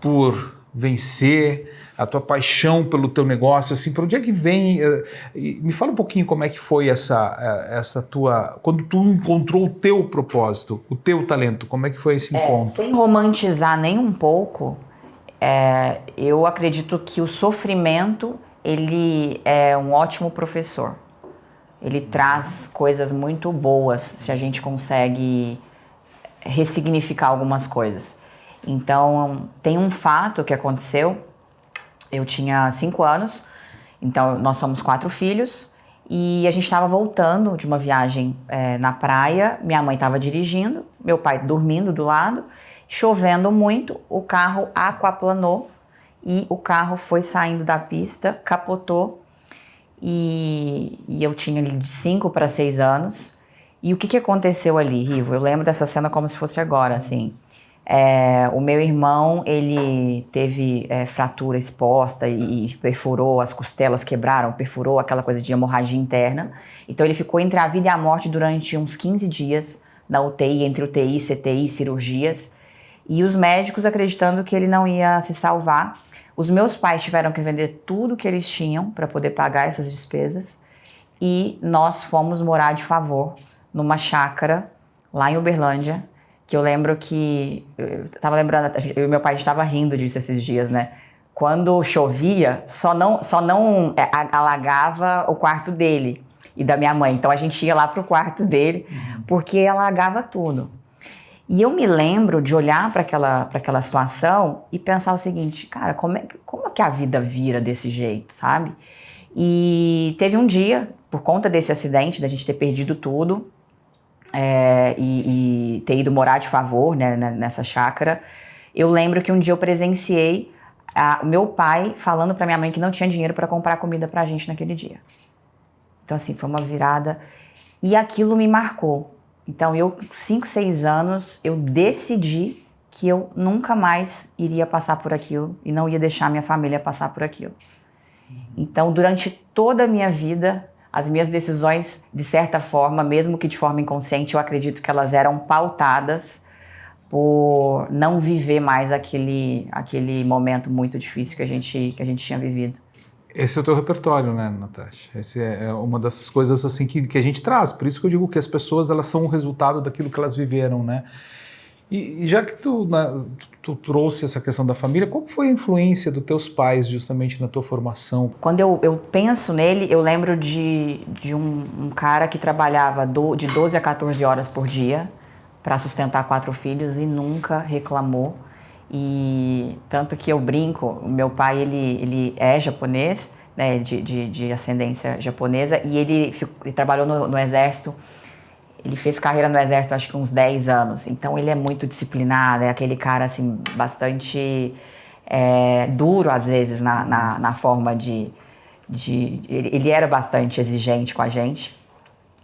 por vencer, a tua paixão pelo teu negócio, assim, para onde é que vem? Me fala um pouquinho como é que foi essa tua... Quando tu encontrou o teu propósito, o teu talento, como é que foi esse encontro? Sem romantizar nem um pouco, eu acredito que o sofrimento, ele é um ótimo professor. Ele traz coisas muito boas se a gente consegue ressignificar algumas coisas. Então, tem um fato que aconteceu. Eu tinha 5 anos, então nós somos 4 filhos e a gente estava voltando de uma viagem na praia, minha mãe estava dirigindo, meu pai dormindo do lado, chovendo muito, o carro aquaplanou e o carro foi saindo da pista, capotou e eu tinha ali de 5 para 6 anos. E o que aconteceu ali, Rivo? Eu lembro dessa cena como se fosse agora, assim. O meu irmão, ele teve fratura exposta e perfurou, as costelas quebraram, perfurou, aquela coisa de hemorragia interna. Então ele ficou entre a vida e a morte durante uns 15 dias na UTI, entre UTI, CTI, cirurgias. E os médicos acreditando que ele não ia se salvar. Os meus pais tiveram que vender tudo que eles tinham para poder pagar essas despesas e nós fomos morar de favor numa chácara lá em Uberlândia, que eu lembro que, eu tava lembrando, eu e meu pai estava rindo disso esses dias, né? Quando chovia, só não alagava o quarto dele e da minha mãe. Então a gente ia lá pro quarto dele, porque alagava tudo. E eu me lembro de olhar para aquela situação e pensar o seguinte, cara, como é que a vida vira desse jeito, sabe? E teve um dia, por conta desse acidente, da gente ter perdido tudo, e ter ido morar de favor, né, nessa chácara, eu lembro que um dia eu presenciei o meu pai falando para minha mãe que não tinha dinheiro para comprar comida pra gente naquele dia. Então assim, foi uma virada e aquilo me marcou. Então eu, 5, 6 anos, eu decidi que eu nunca mais iria passar por aquilo e não ia deixar minha família passar por aquilo. Então durante toda a minha vida, as minhas decisões, de certa forma, mesmo que de forma inconsciente, eu acredito que elas eram pautadas por não viver mais aquele momento muito difícil que a gente tinha vivido. Esse é o teu repertório, né, Natasha? Esse é uma das coisas assim que a gente traz. Por isso que eu digo que as pessoas, elas são o resultado daquilo que elas viveram, né? E já que tu trouxe essa questão da família, qual foi a influência dos teus pais justamente na tua formação? Quando eu penso nele, eu lembro de um cara que trabalhava de 12 a 14 horas por dia para sustentar 4 filhos e nunca reclamou. E tanto que eu brinco, o meu pai ele é japonês, né, de ascendência japonesa, e ele trabalhou no exército. Ele fez carreira no exército acho que uns 10 anos, então ele é muito disciplinado, é aquele cara assim bastante duro às vezes na forma ele era bastante exigente com a gente.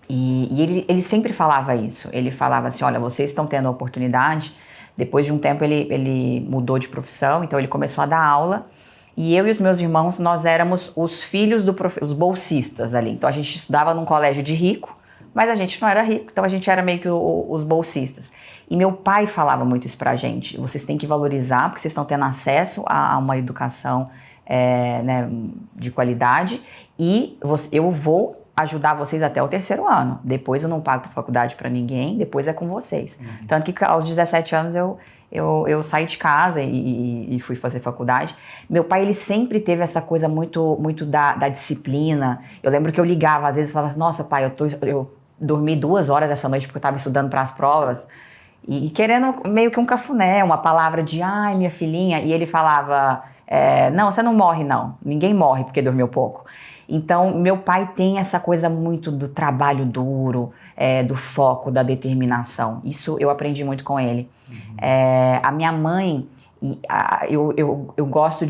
E ele sempre falava isso, ele falava assim, olha, vocês estão tendo a oportunidade. Depois de um tempo ele mudou de profissão, então ele começou a dar aula. E eu e os meus irmãos, nós éramos os filhos os bolsistas ali. Então a gente estudava num colégio de rico, mas a gente não era rico, então a gente era meio que os bolsistas. E meu pai falava muito isso pra gente, vocês têm que valorizar, porque vocês estão tendo acesso a uma educação né, de qualidade, e eu vou ajudar vocês até o 3º ano. Depois eu não pago faculdade para ninguém, depois é com vocês. Tanto que aos 17 anos eu saí de casa e fui fazer faculdade. Meu pai, ele sempre teve essa coisa muito, muito da disciplina. Eu lembro que eu ligava, às vezes, e falava assim, nossa, pai, eu dormi 2 horas essa noite porque eu estava estudando para as provas. E querendo meio que um cafuné, uma palavra de, ai, minha filhinha. E ele falava, não, você não morre, não. Ninguém morre porque dormiu pouco. Então, meu pai tem essa coisa muito do trabalho duro, do foco, da determinação. Isso eu aprendi muito com ele. A minha mãe, eu gosto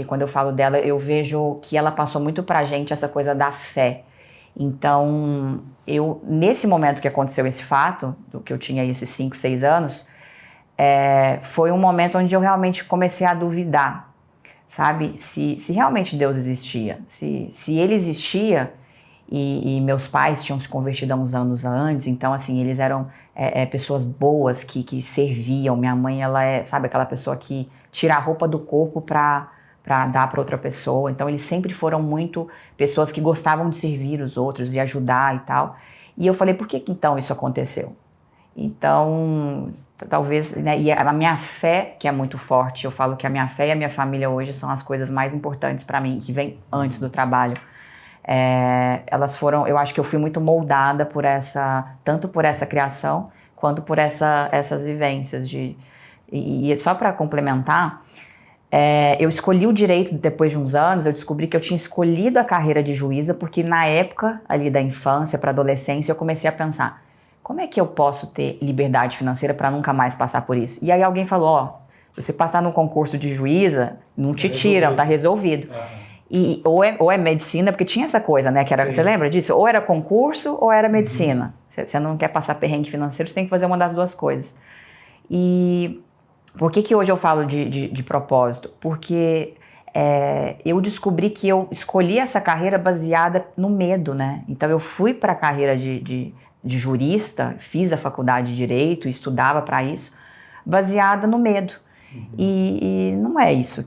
quando eu falo dela, eu vejo que ela passou muito pra gente essa coisa da fé. Então, nesse momento que aconteceu esse fato, do que eu tinha esses 5, 6 anos, foi um momento onde eu realmente comecei a duvidar. Sabe, se realmente Deus existia, se ele existia e meus pais tinham se convertido há uns anos antes, então assim, eles eram pessoas boas que serviam. Minha mãe, ela sabe, aquela pessoa que tira a roupa do corpo para dar para outra pessoa, então eles sempre foram muito pessoas que gostavam de servir os outros, de ajudar e tal. E eu falei, por que então isso aconteceu? Então, talvez, né, e a minha fé, que é muito forte, eu falo que a minha fé e a minha família hoje são as coisas mais importantes para mim, que vem antes do trabalho. Elas foram, eu acho que eu fui muito moldada tanto por essa criação, quanto por essas vivências. E só para complementar, eu escolhi o direito depois de uns anos, eu descobri que eu tinha escolhido a carreira de juíza, porque na época ali da infância para adolescência eu comecei a pensar, como é que eu posso ter liberdade financeira para nunca mais passar por isso? E aí alguém falou, se você passar no concurso de juíza, não te tiram, tá resolvido. E, ou é medicina, porque tinha essa coisa, né? Que era, você lembra disso? Ou era concurso ou era medicina. Você não quer passar perrengue financeiro, você tem que fazer uma das duas coisas. E por que hoje eu falo de propósito? Porque eu descobri que eu escolhi essa carreira baseada no medo, né? Então eu fui para a carreira de jurista, fiz a faculdade de Direito, estudava para isso, baseada no medo. E não é isso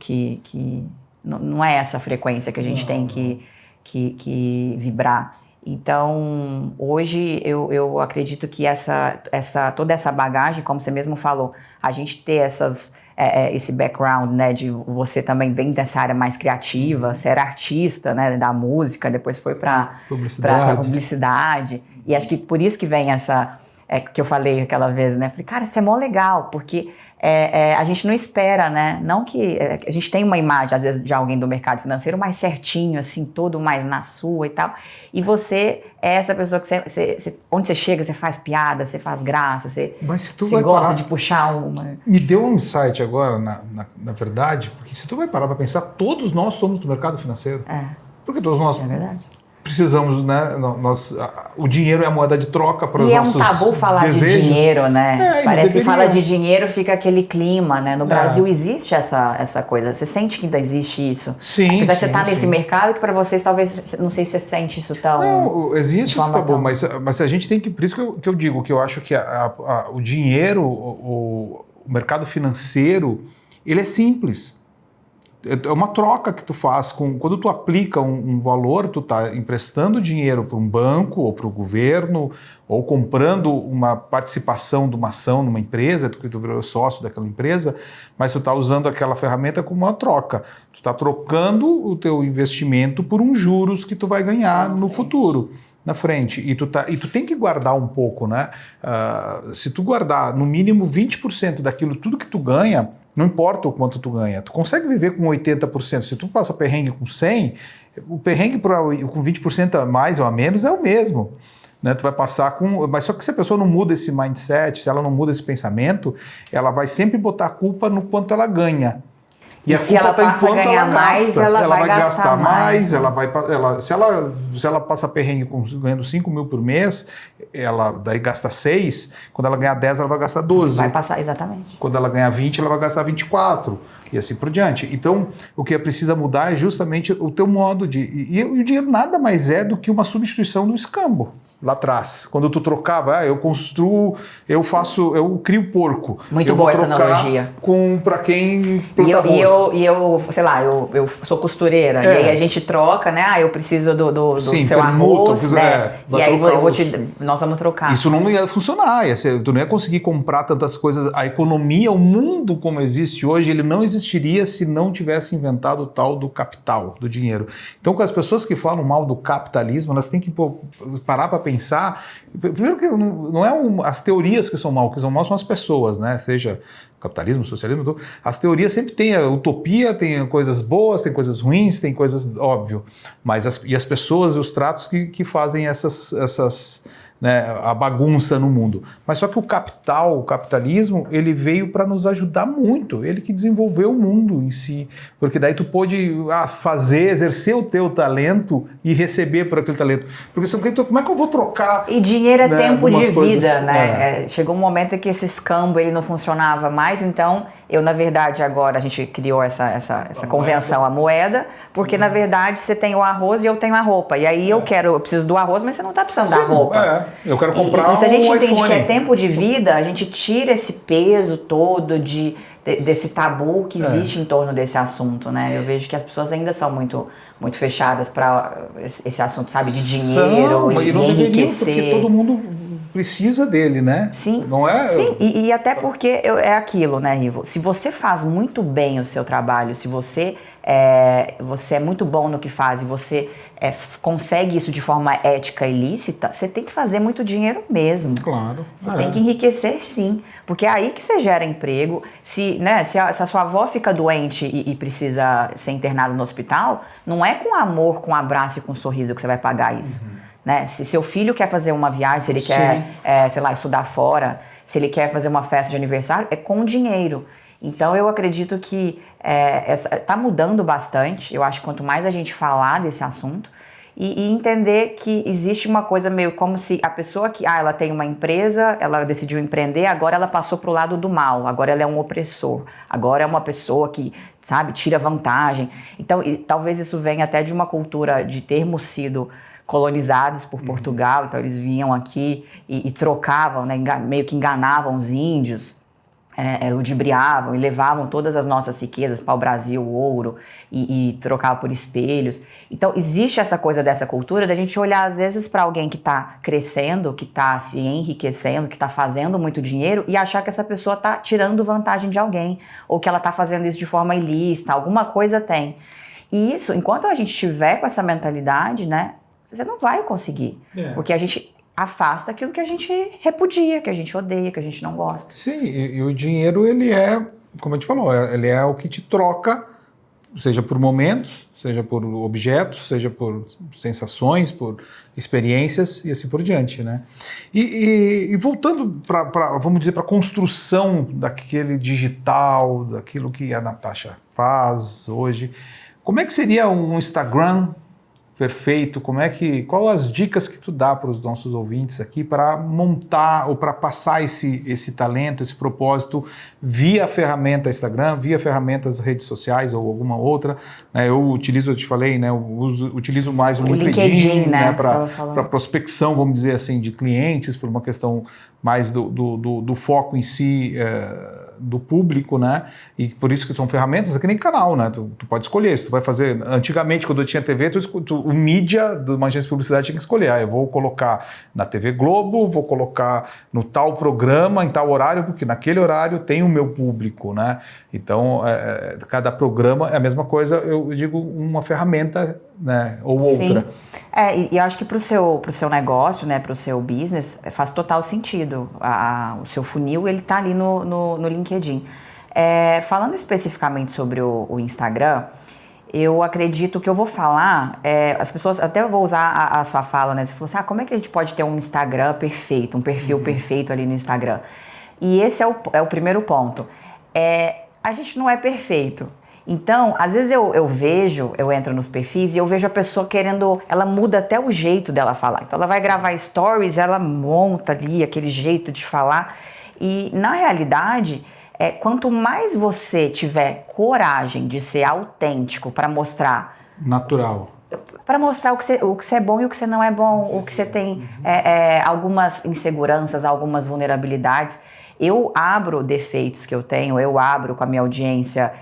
não é essa frequência que a gente tem que vibrar. Então, hoje eu acredito que toda essa bagagem, como você mesmo falou, a gente ter esse background, né, de você também vem dessa área mais criativa, você era artista, né, da música, depois foi para publicidade, e acho que por isso que vem que eu falei aquela vez, né, falei, cara, isso é mó legal, porque a gente não espera, né, não que a gente tem uma imagem, às vezes, de alguém do mercado financeiro mais certinho, assim, todo mais na sua e tal, e você é essa pessoa que onde você chega, você faz piada, você faz graça, você gosta de puxar uma... Me deu um insight agora, na verdade, porque se tu vai parar para pensar, todos nós somos do mercado financeiro. Porque todos nós... É verdade. Precisamos, né? O dinheiro é a moeda de troca para os nossos desejos. E é um tabu falar de dinheiro, né? Parece que fala de dinheiro, fica aquele clima, né? No Brasil existe essa coisa. Você sente que ainda existe isso? Sim, apesar de você estar nesse mercado, que para vocês talvez, não sei se você sente isso tão... Não, existe esse tabu, mas a gente tem que... Por isso que eu digo que eu acho que o dinheiro, o mercado financeiro, ele é simples. É uma troca que tu faz quando tu aplica um valor, tu tá emprestando dinheiro para um banco ou para o governo, ou comprando uma participação de uma ação numa empresa, que tu virou sócio daquela empresa, mas tu tá usando aquela ferramenta como uma troca. Tu tá trocando o teu investimento por juros que tu vai ganhar no futuro, na frente. E tu tem que guardar um pouco, né? Se tu guardar no mínimo 20% daquilo tudo que tu ganha, não importa o quanto tu ganha, tu consegue viver com 80%. Se tu passa perrengue com 100, o perrengue com 20% a mais ou a menos é o mesmo. Né? Tu vai passar mas só que se a pessoa não muda esse mindset, se ela não muda esse pensamento, ela vai sempre botar a culpa no quanto ela ganha. E a culpa está em quanto ela gasta. Ela vai gastar mais, se ela passa perrengue ganhando 5 mil por mês, ela daí gasta 6, quando ela ganhar 10, ela vai gastar 12. Vai passar, exatamente. Quando ela ganhar 20, ela vai gastar 24, e assim por diante. Então, o que precisa mudar é justamente o teu modo e o dinheiro nada mais é do que uma substituição do escambo. Lá atrás, quando tu trocava, eu crio porco. Muito boa essa analogia. Para quem planta arroz. E eu, sei lá, eu sou costureira, e aí a gente troca, né? Eu preciso do seu arroz, né? E aí nós vamos trocar. Isso não ia funcionar, tu não ia conseguir comprar tantas coisas. A economia, o mundo como existe hoje, ele não existiria se não tivesse inventado o tal do capital, do dinheiro. Então, com as pessoas que falam mal do capitalismo, elas têm que parar para pensar, primeiro que não é as teorias que são mal, que são mal são as pessoas, né? Seja capitalismo, socialismo, as teorias sempre têm a utopia, tem coisas boas, tem coisas ruins, tem coisas óbvio, mas as pessoas e os tratos que fazem essas né, a bagunça no mundo. Mas só que o capitalismo, ele veio para nos ajudar muito, ele que desenvolveu o mundo em si, porque daí tu pôde exercer o teu talento e receber por aquele talento. Porque como é que eu vou trocar? E dinheiro é tempo de vida, né? É. Chegou um momento em que esse escambo ele não funcionava mais, então na verdade, agora a gente criou essa convenção, a moeda, porque na verdade você tem o arroz e eu tenho a roupa. E aí eu preciso do arroz, mas você não está precisando da roupa. Eu quero comprar e se a gente entende iPhone. que é tempo de vida, a gente tira esse peso todo desse tabu que existe em torno desse assunto, né? Eu vejo que as pessoas ainda são muito, muito fechadas para esse assunto, sabe, de dinheiro e não deveriam, enriquecer. porque todo mundo precisa dele, né? Sim. Não é? Sim, e até porque é aquilo, né, Rivo? Se você faz muito bem o seu trabalho, se você é muito bom no que faz e você consegue isso de forma ética e lícita, você tem que fazer muito dinheiro mesmo. Claro. Você tem que enriquecer, sim. Porque é aí que você gera emprego. Se a sua avó fica doente e precisa ser internada no hospital, não é com amor, com abraço e com sorriso que você vai pagar isso. Né? Se seu filho quer fazer uma viagem, se ele quer, sei lá, estudar fora, se ele quer fazer uma festa de aniversário, é com dinheiro. Então eu acredito que tá mudando bastante. Eu acho que quanto mais a gente falar desse assunto e entender que existe uma coisa meio como se a pessoa que ela tem uma empresa, ela decidiu empreender, agora ela passou pro lado do mal, agora ela é um opressor, agora é uma pessoa que, sabe, tira vantagem. Então talvez isso venha até de uma cultura de termos sido colonizados por Portugal, então eles vinham aqui e trocavam, né, meio que enganavam os índios. ludibriavam e levavam todas as nossas riquezas para o Brasil, o ouro, e trocavam por espelhos. Então, existe essa coisa dessa cultura da gente olhar, às vezes, para alguém que está crescendo, que está se enriquecendo, que está fazendo muito dinheiro e achar que essa pessoa está tirando vantagem de alguém, ou que ela está fazendo isso de forma ilícita, alguma coisa tem. E isso, enquanto a gente estiver com essa mentalidade, né, você não vai conseguir. Porque a gente afasta aquilo que a gente repudia, que a gente odeia, que a gente não gosta. Sim, e o dinheiro, ele é, como a gente falou, ele é o que te troca, seja por momentos, seja por objetos, seja por sensações, por experiências e assim por diante, né? E voltando para, vamos dizer, para a construção daquele digital, daquilo que a Natasha faz hoje, como é que seria um Instagram perfeito? Qual as dicas que tu dá para os nossos ouvintes aqui para montar ou para passar esse talento, esse propósito via ferramenta Instagram, via ferramentas redes sociais ou alguma outra, né? Eu te falei, né? Utilizo mais o LinkedIn, né? Para prospecção, vamos dizer assim, de clientes, por uma questão mais do foco em si, do público, né? E por isso que são ferramentas, é que nem canal, né? Tu pode escolher, se tu vai fazer... Antigamente, quando eu tinha TV, o mídia de uma agência de publicidade tinha que escolher. Eu vou colocar na TV Globo, vou colocar no tal programa, em tal horário, porque naquele horário tem o meu público, né? Então, cada programa é a mesma coisa, eu digo, uma ferramenta, né? Ou outra. Sim. E eu acho que para o seu negócio, né, para o seu business, faz total sentido. O seu funil, ele está ali no LinkedIn. Falando especificamente sobre o Instagram, eu acredito que eu vou falar, as pessoas, até eu vou usar a sua fala, né? Você falou assim, como é que a gente pode ter um Instagram perfeito, um perfil perfeito ali no Instagram? E esse é o primeiro ponto. A gente não é perfeito. Então, às vezes eu entro nos perfis e eu vejo a pessoa querendo, ela muda até o jeito dela falar. Então, ela vai gravar stories, ela monta ali aquele jeito de falar. E, na realidade, quanto mais você tiver coragem de ser autêntico para mostrar... Natural. Para mostrar o que você é bom e o que você não é bom, o que você tem algumas inseguranças, algumas vulnerabilidades. Eu abro defeitos que eu tenho, eu abro com a minha audiência,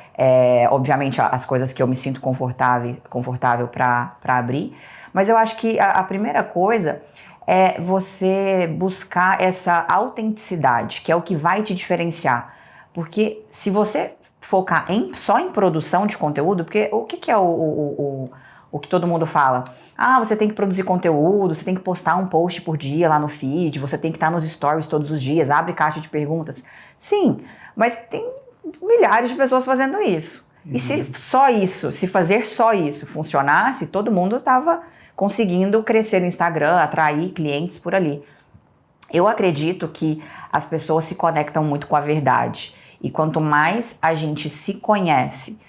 obviamente as coisas que eu me sinto confortável para abrir, mas eu acho que a primeira coisa é você buscar essa autenticidade, que é o que vai te diferenciar. Porque se você focar só em produção de conteúdo, porque o que é o que todo mundo fala? Você tem que produzir conteúdo, você tem que postar um post por dia lá no feed, você tem que estar nos stories todos os dias, abre caixa de perguntas. Sim, mas tem milhares de pessoas fazendo isso. E se fazer só isso funcionasse, todo mundo estava conseguindo crescer no Instagram, atrair clientes por ali. Eu acredito que as pessoas se conectam muito com a verdade. E quanto mais a gente se conhece,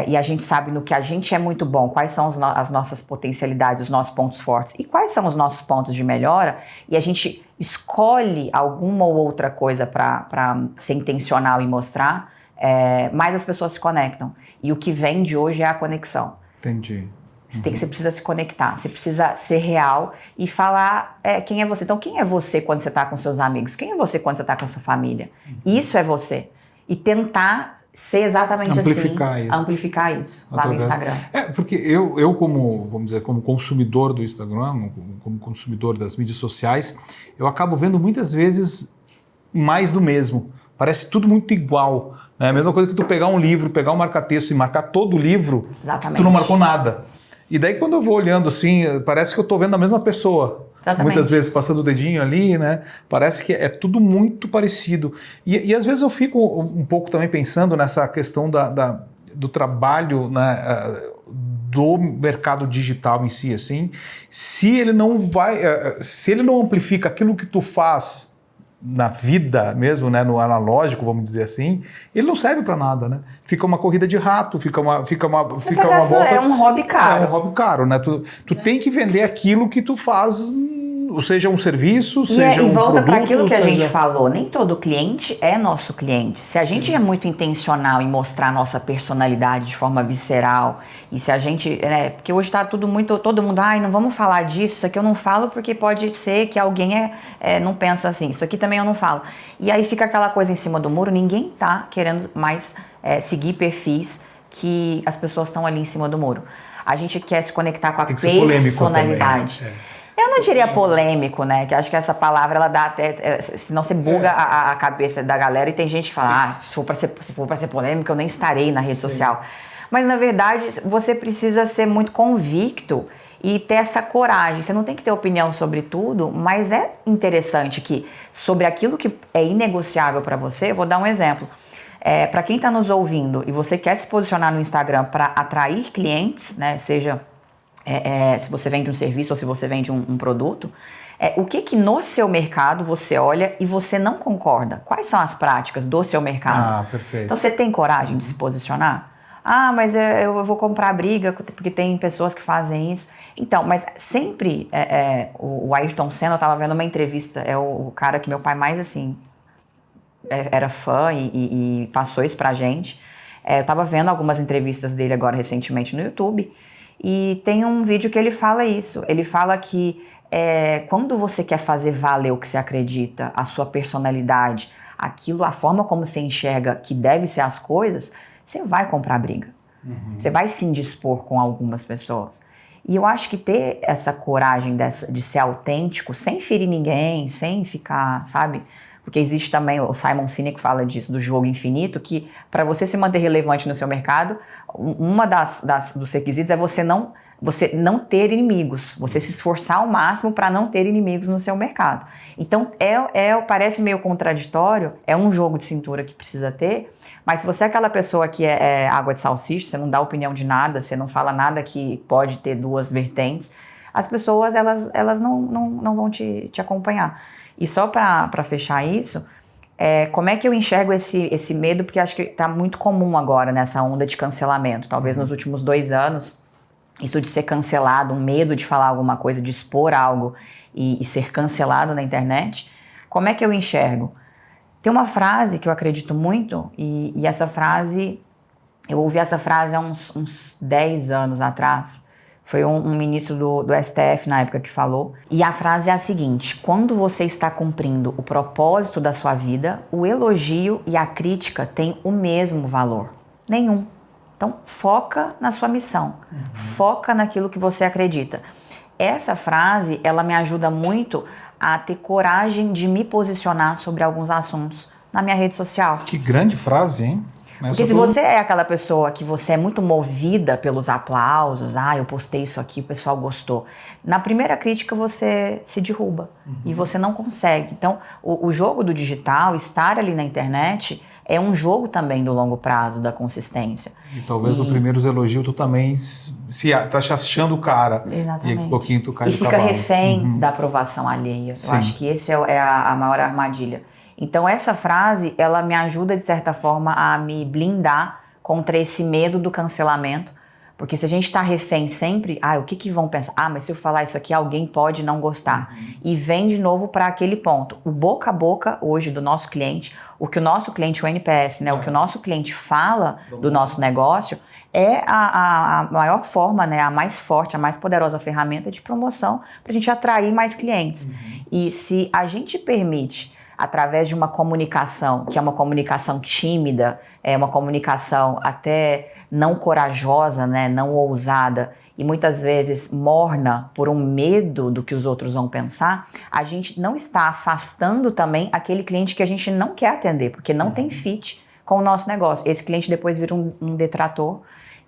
e a gente sabe no que a gente é muito bom, quais são as nossas potencialidades, os nossos pontos fortes e quais são os nossos pontos de melhora, e a gente escolhe alguma ou outra coisa para ser intencional e mostrar, mais as pessoas se conectam. E o que vem de hoje é a conexão. Entendi. Você precisa se conectar, você precisa ser real e falar quem é você. Então, quem é você quando você está com seus amigos? Quem é você quando você está com a sua família? Isso é você. E tentar ser exatamente amplificar isso lá no Instagram. Porque eu como, vamos dizer, como consumidor do Instagram, como consumidor das mídias sociais, eu acabo vendo muitas vezes mais do mesmo. Parece tudo muito igual. É a mesma coisa que tu pegar um livro, pegar um marca-texto e marcar todo o livro, tu não marcou nada. E daí quando eu vou olhando assim, parece que eu estou vendo a mesma pessoa. Exatamente. Muitas vezes passando o dedinho ali, né? Parece que é tudo muito parecido. E às vezes eu fico um pouco também pensando nessa questão do trabalho, né, do mercado digital em si, assim, se ele não amplifica aquilo que tu faz na vida mesmo, né, no analógico, vamos dizer assim, ele não serve para nada, né? Fica uma corrida de rato, fica uma volta... É um hobby caro. É um hobby caro, né? Tu tem que vender aquilo que tu faz seja um serviço, seja um produto. E volta para aquilo que a gente falou, nem todo cliente é nosso cliente. Se a gente é muito intencional em mostrar a nossa personalidade de forma visceral, e se a gente, porque hoje está tudo muito, todo mundo, não vamos falar disso, isso aqui eu não falo porque pode ser que alguém não pensa assim, isso aqui também eu não falo. E aí fica aquela coisa em cima do muro, ninguém tá querendo mais seguir perfis que as pessoas estão ali em cima do muro. A gente quer se conectar com a personalidade. Também, né? Eu não diria polêmico, né? Que acho que essa palavra, ela dá até... senão você buga a cabeça da galera e tem gente que fala, se for pra ser polêmico, eu nem estarei na rede social. Mas, na verdade, você precisa ser muito convicto e ter essa coragem. Você não tem que ter opinião sobre tudo, mas é interessante que sobre aquilo que é inegociável para você, vou dar um exemplo. Para quem está nos ouvindo e você quer se posicionar no Instagram para atrair clientes, né, seja se você vende um serviço ou se você vende um produto, o que no seu mercado você olha e você não concorda? Quais são as práticas do seu mercado? Perfeito. Então você tem coragem de se posicionar? Mas eu vou comprar briga porque tem pessoas que fazem isso. Então, mas sempre o Ayrton Senna, eu estava vendo uma entrevista, é o cara que meu pai mais assim... era fã e passou isso pra gente. Eu tava vendo algumas entrevistas dele agora recentemente no YouTube e tem um vídeo que ele fala isso. Ele fala que quando você quer fazer valer o que você acredita, a sua personalidade, aquilo, a forma como você enxerga que deve ser as coisas, você vai comprar briga. Você vai se indispor com algumas pessoas. E eu acho que ter essa coragem de ser autêntico, sem ferir ninguém, sem ficar, sabe... Porque existe também, o Simon Sinek fala disso, do jogo infinito, que para você se manter relevante no seu mercado, uma dos requisitos é você não ter inimigos, você se esforçar ao máximo para não ter inimigos no seu mercado. Então, parece meio contraditório, é um jogo de cintura que precisa ter, mas se você é aquela pessoa que é água de salsicha, você não dá opinião de nada, você não fala nada que pode ter duas vertentes, as pessoas elas não vão te acompanhar. E só para fechar isso, como é que eu enxergo esse medo? Porque acho que está muito comum agora nessa onda de cancelamento. Talvez nos últimos 2 anos, isso de ser cancelado, um medo de falar alguma coisa, de expor algo e ser cancelado na internet. Como é que eu enxergo? Tem uma frase que eu acredito muito e essa frase, eu ouvi essa frase há uns 10 anos atrás. Foi um ministro do STF na época que falou. E a frase é a seguinte: quando você está cumprindo o propósito da sua vida, o elogio e a crítica têm o mesmo valor. Nenhum. Então, foca na sua missão. Foca naquilo que você acredita. Essa frase, ela me ajuda muito a ter coragem de me posicionar sobre alguns assuntos na minha rede social. Que grande frase, hein? Porque se você é aquela pessoa que você é muito movida pelos aplausos, eu postei isso aqui, o pessoal gostou. Na primeira crítica você se derruba e você não consegue. Então, o jogo do digital, estar ali na internet, é um jogo também do longo prazo, da consistência. E talvez no primeiro elogio tu também tá achando o cara. Exatamente. E um pouquinho tu cai e do fica cavalo. refém da aprovação alheia. Sim. Eu acho que esse é a maior armadilha. Então essa frase, ela me ajuda de certa forma a me blindar contra esse medo do cancelamento, porque se a gente está refém sempre, o que vão pensar? Mas se eu falar isso aqui, alguém pode não gostar. E vem de novo para aquele ponto. O boca a boca hoje do nosso cliente, o que o nosso cliente, o NPS, né, o que o nosso cliente fala do nosso negócio, é a maior forma, né, a mais forte, a mais poderosa ferramenta de promoção para a gente atrair mais clientes. E se a gente permite, através de uma comunicação, que é uma comunicação tímida, é uma comunicação até não corajosa, né, não ousada, e muitas vezes morna por um medo do que os outros vão pensar, a gente não está afastando também aquele cliente que a gente não quer atender, porque não tem fit com o nosso negócio. Esse cliente depois vira um detrator,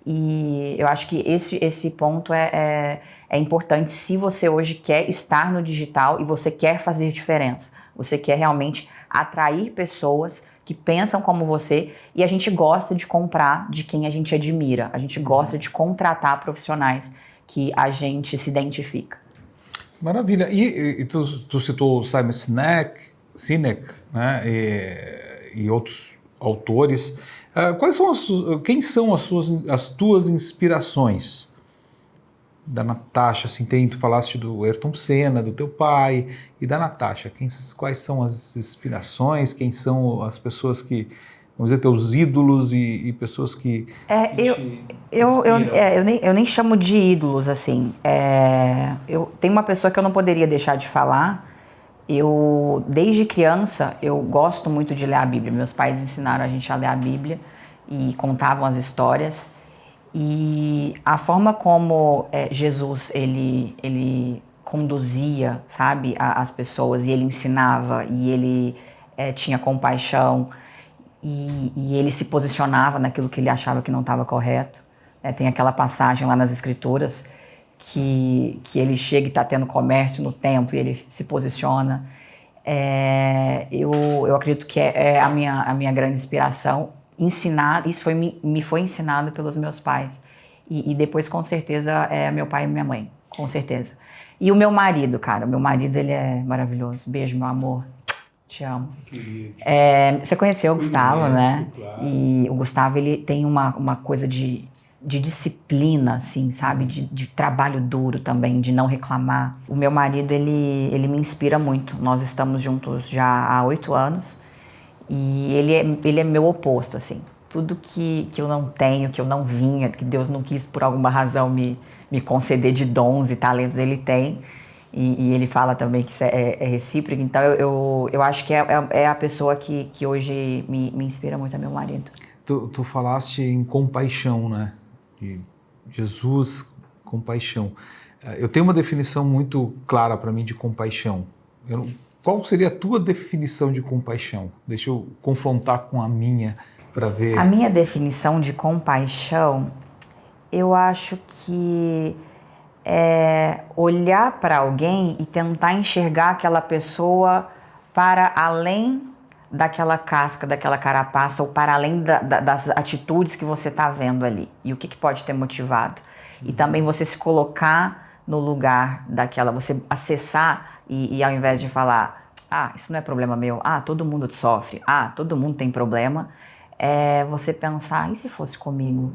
e eu acho que esse ponto é importante se você hoje quer estar no digital e você quer fazer diferença. Você quer realmente atrair pessoas que pensam como você, e a gente gosta de comprar de quem a gente admira. A gente gosta de contratar profissionais que a gente se identifica. Maravilha. E tu citou o Simon Sinek, né, e outros autores. Quem são as tuas inspirações? da Natasha, assim, tu falaste do Ayrton Senna, do teu pai, e da Natasha, quais são as inspirações, quem são as pessoas que, vamos dizer, teus ídolos e pessoas que eu nem chamo de ídolos, assim. Tem uma pessoa que eu não poderia deixar de falar. Desde criança, eu gosto muito de ler a Bíblia. Meus pais ensinaram a gente a ler a Bíblia e contavam as histórias. E a forma como Jesus, ele conduzia, sabe, as pessoas, e ele ensinava, e ele tinha compaixão, e ele se posicionava naquilo que ele achava que não estava correto. Tem aquela passagem lá nas Escrituras que ele chega e está tendo comércio no templo e ele se posiciona. Eu acredito que é a minha grande inspiração. Isso me foi ensinado pelos meus pais. E depois, com certeza, é meu pai e minha mãe. Com certeza. E o meu marido, cara. O meu marido, ele é maravilhoso. Beijo, meu amor. Te amo. Você conheceu o Gustavo, né? Claro. E o Gustavo, ele tem uma coisa de disciplina, assim, sabe? De trabalho duro também, de não reclamar. O meu marido, ele me inspira muito. Nós estamos juntos já há 8 anos. E ele é meu oposto, assim. Tudo que eu não tenho, que eu não vinha, que Deus não quis por alguma razão me conceder de dons e talentos, ele tem. E ele fala também que isso é recíproco. Então eu acho que é a pessoa que hoje me inspira muito, é meu marido. Tu falaste em compaixão, né? De Jesus, compaixão. Eu tenho uma definição muito clara para mim de compaixão. Qual seria a tua definição de compaixão? Deixa eu confrontar com a minha para ver. A minha definição de compaixão, eu acho que é olhar para alguém e tentar enxergar aquela pessoa para além daquela casca, daquela carapaça, ou para além das atitudes que você está vendo ali. E o que pode ter motivado. E também você se colocar no lugar daquela, você acessar e ao invés de falar, isso não é problema meu, todo mundo sofre, todo mundo tem problema, você pensar, e se fosse comigo?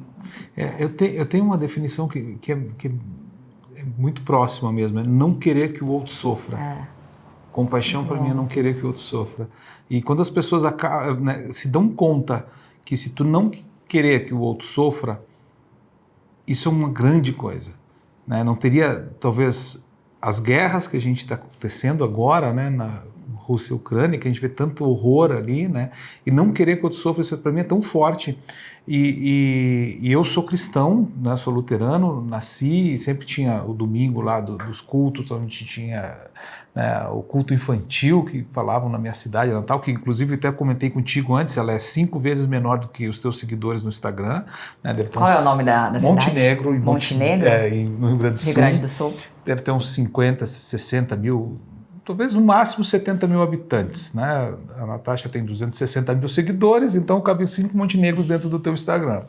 Eu tenho uma definição que é muito próxima mesmo, é não querer que o outro sofra. Compaixão para mim é não querer que o outro sofra. E quando as pessoas se dão conta que se tu não querer que o outro sofra, isso é uma grande coisa, né? Não teria, talvez, as guerras que a gente está acontecendo agora, né, na Rússia e Ucrânia, que a gente vê tanto horror ali, né? E não querer que o outro sofra, isso para mim é tão forte. E eu sou cristão, né? Sou luterano, nasci e sempre tinha o domingo lá dos cultos, onde tinha, né, o culto infantil que falavam na minha cidade natal, que inclusive até comentei contigo antes, ela é 5 vezes menor do que os teus seguidores no Instagram. Né? Deve ter Qual é o nome da Montenegro, cidade? Montenegro? No Rio Grande do Sul. Rio Grande do Sul. Deve ter uns 50, 60 mil, talvez no máximo 70 mil habitantes, né? A Natasha tem 260 mil seguidores, então cabe 5 montenegros dentro do teu Instagram.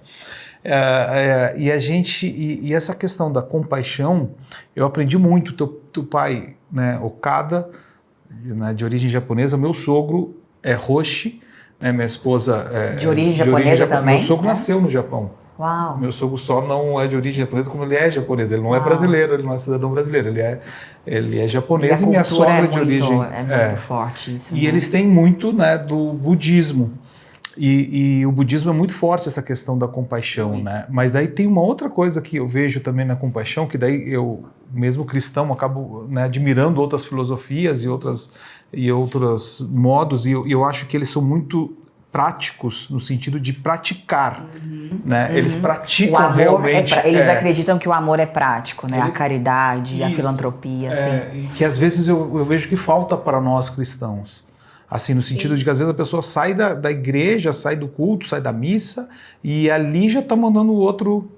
E essa questão da compaixão, eu aprendi muito. Teu pai, né, Okada, né, de origem japonesa, meu sogro é Roshi, né, minha esposa é de origem japonesa também. Meu sogro nasceu no Japão. Uau. Meu sogro só não é de origem japonesa, como ele é japonês. Ele não é brasileiro, ele não é cidadão brasileiro. Ele é japonês e minha sogra é de origem. É muito forte isso. E eles têm muito, né, do budismo. E o budismo é muito forte, essa questão da compaixão, né? Mas daí tem uma outra coisa que eu vejo também na compaixão, que daí eu, mesmo cristão, acabo, né, admirando outras filosofias e outros modos, e eu acho que eles são muito práticos no sentido de praticar, né? Eles praticam realmente. Eles acreditam que o amor é prático, né? A caridade, a filantropia, assim. Que às vezes eu vejo que falta para nós cristãos. Assim, no sentido de que às vezes a pessoa sai da igreja, sai do culto, sai da missa e ali já está mandando o outro.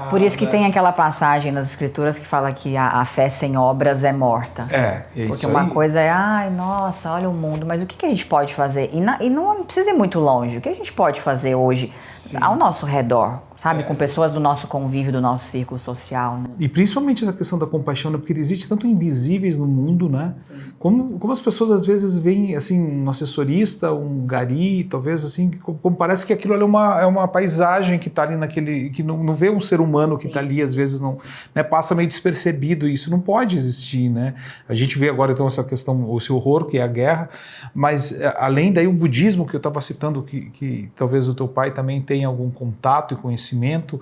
Por isso que tem aquela passagem nas Escrituras que fala que a fé sem obras é morta. É isso. Porque uma coisa é, ai, nossa, olha o mundo, mas o que a gente pode fazer? E não precisa ir muito longe. O que a gente pode fazer hoje ao nosso redor? sabe? Com pessoas do nosso convívio, do nosso círculo social. Né? E principalmente essa questão da compaixão, né? Porque existe tanto invisíveis no mundo, né? Como as pessoas às vezes veem, assim, um assessorista, um gari, talvez, assim, como parece que aquilo ali é uma paisagem que está ali naquele... que não vê um ser humano que está ali, às vezes, não, né? Passa meio despercebido, e isso não pode existir, né? A gente vê agora, então, essa questão, esse horror que é a guerra, mas além daí o budismo que eu estava citando, que talvez o teu pai também tenha algum contato e conhecimento,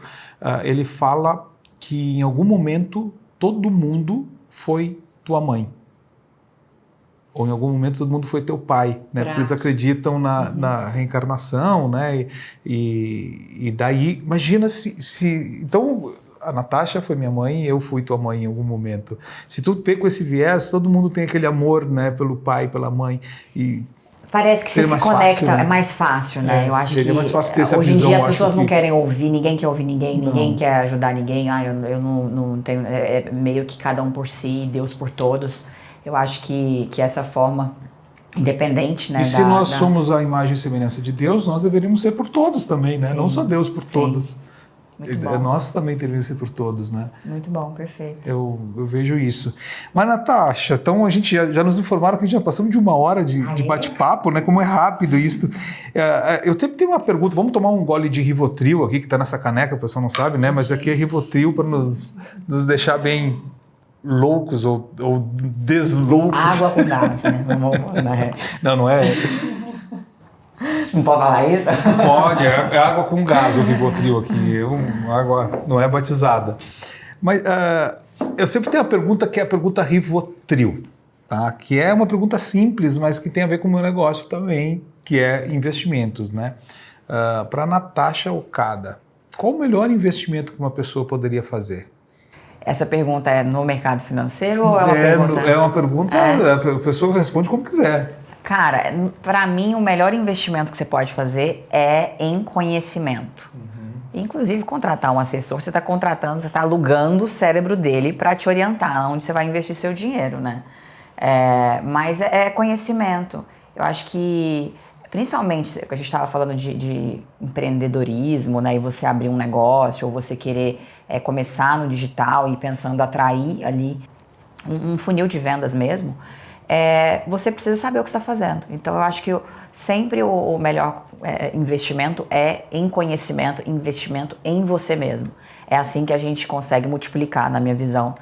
ele fala que em algum momento todo mundo foi tua mãe. Ou em algum momento todo mundo foi teu pai, né? Porque eles acreditam na reencarnação, né? E daí, imagina se... Então, a Natasha foi minha mãe e eu fui tua mãe em algum momento. Se tu vê com esse viés, todo mundo tem aquele amor, né? Pelo pai, pela mãe. E parece que você se conecta, fácil, né? É mais fácil, né? Eu acho que mais fácil ter essa hoje visão, em dia as pessoas não que... querem ouvir, ninguém quer ouvir ninguém, ninguém quer ajudar ninguém. Eu não tenho... É meio que cada um por si, Deus por todos. Eu acho que essa forma independente, né? E se nós somos a imagem e semelhança de Deus, nós deveríamos ser por todos também, né? Sim, não só Deus por todos. Nós também deveríamos ser por todos, né? Muito bom, perfeito. Eu vejo isso. Mas, Natasha, então a gente já nos informaram que a gente já passamos de 1 hora de bate-papo, né? Como é rápido isso. Eu sempre tenho uma pergunta, vamos tomar um gole de Rivotril aqui, que está nessa caneca, o pessoal não sabe, né? Mas aqui é Rivotril para nos deixar bem loucos ou desloucos. Água com gás, né? Não é... Não pode falar isso? Pode, é água com gás o Rivotril aqui, água não é batizada. Mas eu sempre tenho a pergunta que é a pergunta Rivotril, tá? Que é uma pergunta simples, mas que tem a ver com o meu negócio também, que é investimentos, né? Para Natasha Okada, qual o melhor investimento que uma pessoa poderia fazer? Essa pergunta é no mercado financeiro ou é uma pergunta... É uma pergunta, a pessoa responde como quiser. Cara, para mim o melhor investimento que você pode fazer é em conhecimento. Inclusive contratar um assessor, você está contratando, você está alugando o cérebro dele para te orientar onde você vai investir seu dinheiro, né? Mas é conhecimento. Eu acho que, principalmente, a gente estava falando de empreendedorismo, né? E você abrir um negócio ou você querer começar no digital e pensando atrair ali um funil de vendas mesmo. Você precisa saber o que está fazendo. Então, eu acho que sempre o melhor investimento é em conhecimento, investimento em você mesmo. É assim que a gente consegue multiplicar, na minha visão,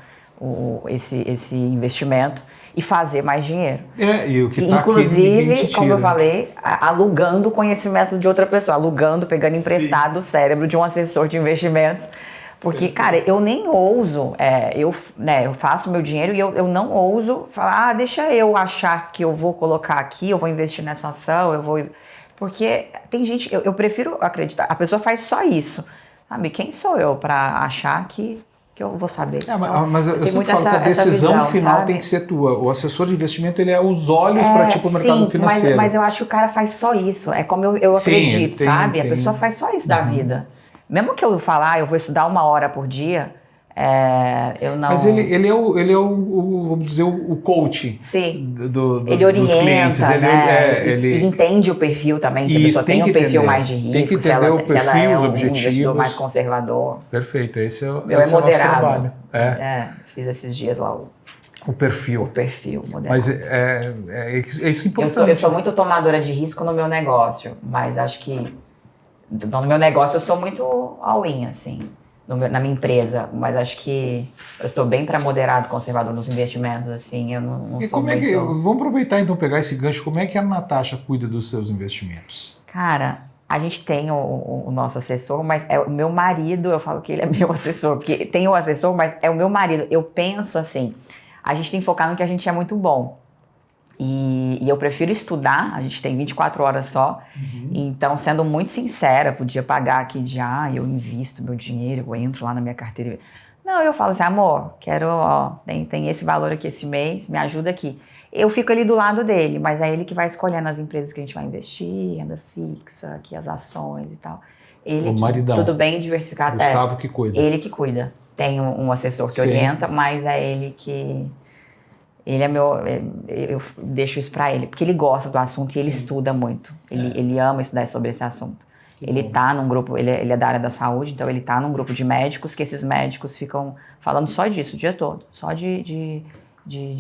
esse investimento e fazer mais dinheiro. E o que tá inclusive, aqui, como eu falei, alugando o conhecimento de outra pessoa, pegando emprestado o cérebro de um assessor de investimentos. Porque, cara, eu nem ouso, eu faço meu dinheiro e eu não ouso falar, deixa eu achar que eu vou colocar aqui, eu vou investir nessa ação, Porque tem gente, eu prefiro acreditar, a pessoa faz só isso, sabe? Quem sou eu para achar que eu vou saber? Mas eu sempre falo que a decisão visão, final sabe? Tem que ser tua. O assessor de investimento, ele é os olhos para ti pro mercado financeiro. Mas eu acho que o cara faz só isso, é como eu acredito, sabe? A pessoa faz só isso da vida. Mesmo que eu falar, eu vou estudar 1 hora por dia, eu não... Mas ele é o vamos dizer, o coach. Sim. Ele orienta, dos clientes. Né? Ele entende o perfil também, se a pessoa tem um perfil mais de risco, tem que entender o perfil, os objetivos. Um investidor mais conservador. Perfeito, esse é o moderado. Nosso trabalho. Fiz esses dias lá o perfil. O perfil, moderado. Mas é isso que é importante. Eu sou muito tomadora de risco no meu negócio, mas acho que no meu negócio eu sou muito all-in, assim, na minha empresa, mas acho que eu estou bem para moderado, conservador nos investimentos, assim, eu não e sou como muito... Vamos aproveitar então, pegar esse gancho, como é que a Natasha cuida dos seus investimentos? Cara, a gente tem o nosso assessor, mas é o meu marido, eu falo que ele é meu assessor, porque tem o assessor, mas é o meu marido. Eu penso assim, a gente tem que focar no que a gente é muito bom. E eu prefiro estudar, a gente tem 24 horas só, então sendo muito sincera, podia pagar aqui eu invisto meu dinheiro, eu entro lá na minha carteira. Não, eu falo assim, amor, quero, tem esse valor aqui esse mês, me ajuda aqui. Eu fico ali do lado dele, mas é ele que vai escolhendo as empresas que a gente vai investir, renda fixa, aqui as ações e tal. Ele o maridão. Tudo bem diversificado. Gustavo que cuida. Ele que cuida. Tem um assessor que orienta, mas é ele que... Ele é meu... Eu deixo isso pra ele, porque ele gosta do assunto e ele estuda muito. Ele ama estudar sobre esse assunto. Ele tá num grupo, ele é da área da saúde, então ele tá num grupo de médicos, que esses médicos ficam falando só disso o dia todo, só de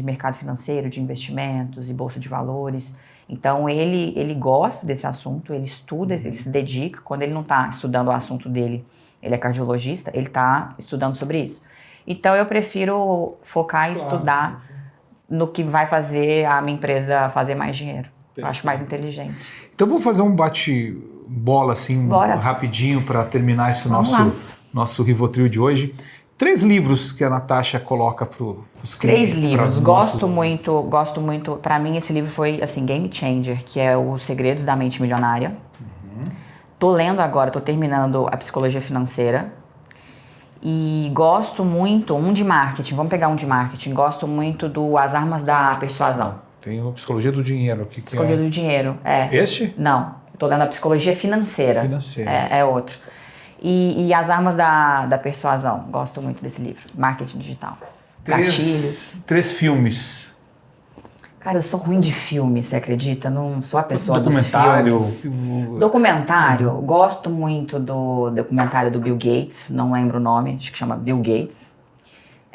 mercado financeiro, de investimentos e bolsa de valores. Então ele gosta desse assunto, ele estuda, ele se dedica. Quando ele não está estudando o assunto dele, ele é cardiologista, ele está estudando sobre isso. Então eu prefiro focar em estudar no que vai fazer a minha empresa fazer mais dinheiro. Eu acho mais inteligente. Então vamos fazer um bate-bola assim, rapidinho, para terminar esse nosso Rivotril de hoje. 3 livros que a Natasha coloca para os clientes. 3 livros. Gosto muito. Para mim, esse livro foi assim, game changer, que é Os Segredos da Mente Milionária. Tô lendo agora, tô terminando a Psicologia Financeira. E gosto muito, um de marketing, vamos pegar um de marketing. Gosto muito do As Armas da Persuasão. Tem a Psicologia do Dinheiro. Psicologia do Dinheiro, Este? Não, eu tô lendo a Psicologia Financeira. É outro. E As Armas da Persuasão. Gosto muito desse livro. Marketing digital. 3 filmes. Cara, eu sou ruim de filme, você acredita? Não sou a pessoa documentário. dos filmes. Documentário. Gosto muito do documentário do Bill Gates. Não lembro o nome. Acho que chama Bill Gates.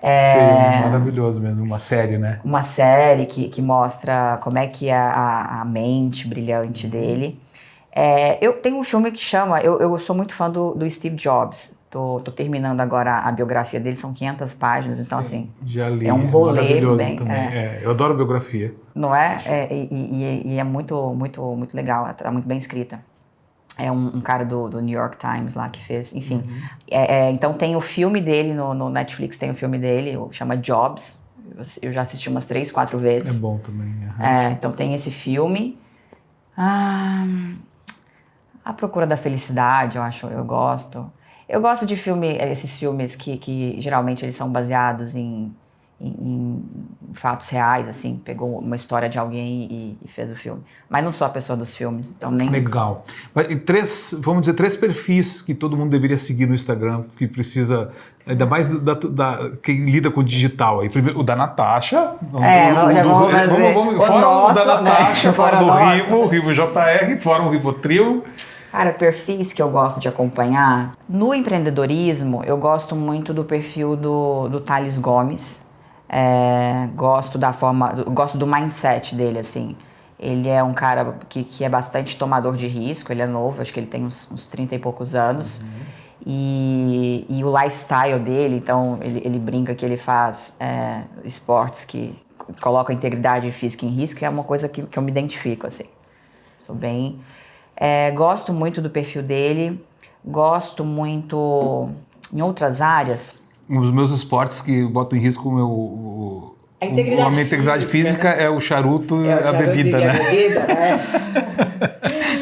Sim, maravilhoso mesmo. Uma série, né? Uma série que mostra como é que é a mente brilhante dele. Eu tenho um filme que chama... Eu sou muito fã do Steve Jobs. Tô terminando agora a biografia dele, são 500 páginas, então assim... Já li, é um rolê maravilhoso bem, também. Eu adoro biografia. Não é? E é muito legal, é muito bem escrita. É um cara do New York Times lá que fez, enfim. Então tem o filme dele, no Netflix tem o filme dele, chama Jobs. Eu já assisti umas 3, 4 vezes. É bom também. Então tem esse filme. A Procura da Felicidade, eu gosto. Eu gosto de esses filmes que geralmente eles são baseados em fatos reais, assim, pegou uma história de alguém e fez o filme. Mas não sou a pessoa dos filmes, então nem... Legal. Vamos dizer, 3 perfis que todo mundo deveria seguir no Instagram, que precisa, ainda mais quem lida com digital. Aí, primeiro, o da Natasha. Vamos fora o da Natasha, né? Fora do Rivo JR, fora o Rivotril. Cara, perfis que eu gosto de acompanhar. No empreendedorismo, eu gosto muito do perfil do Thales Gomes. Gosto do mindset dele, assim. Ele é um cara que é bastante tomador de risco, ele é novo, acho que ele tem uns 30 e poucos anos. E o lifestyle dele, então ele brinca que ele faz esportes que colocam a integridade física em risco, é uma coisa que eu me identifico, assim. Sou bem... gosto muito do perfil dele, gosto muito em outras áreas. Um dos meus esportes que botam em risco a minha integridade física, né? É o charuto e a bebida, né?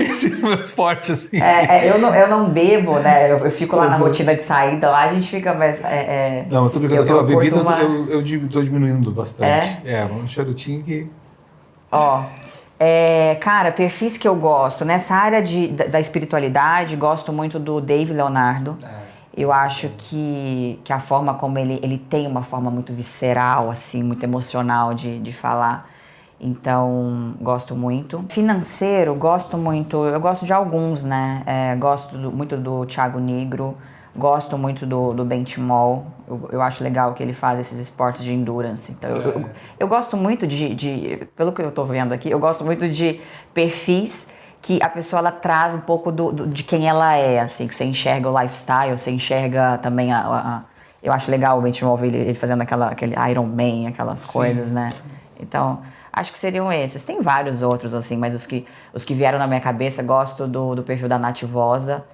Esse é o meu esporte, assim. Eu não bebo, né? Eu fico lá na rotina de saída, lá a gente fica mais... Não, eu tô brincando, a bebida eu tô diminuindo bastante. Um charutinho que... Cara, perfis que eu gosto. Nessa área da espiritualidade, gosto muito do Dave Leonardo. Eu acho que a forma como ele tem uma forma muito visceral, assim, muito emocional de falar. Então, gosto muito. Financeiro, gosto muito. Eu gosto de alguns, né? Gosto muito do Thiago Nigro. Gosto muito do Benchimol. Eu acho legal que ele faz esses esportes de endurance. Então, eu gosto muito pelo que eu tô vendo aqui, eu gosto muito de perfis que a pessoa ela traz um pouco de quem ela é, assim, que você enxerga o lifestyle, você enxerga também eu acho legal o Benchimol ver ele fazendo aquele Iron Man, aquelas coisas, né? Então, acho que seriam esses. Tem vários outros, assim, mas os que vieram na minha cabeça, gosto do perfil da Nath Vosa.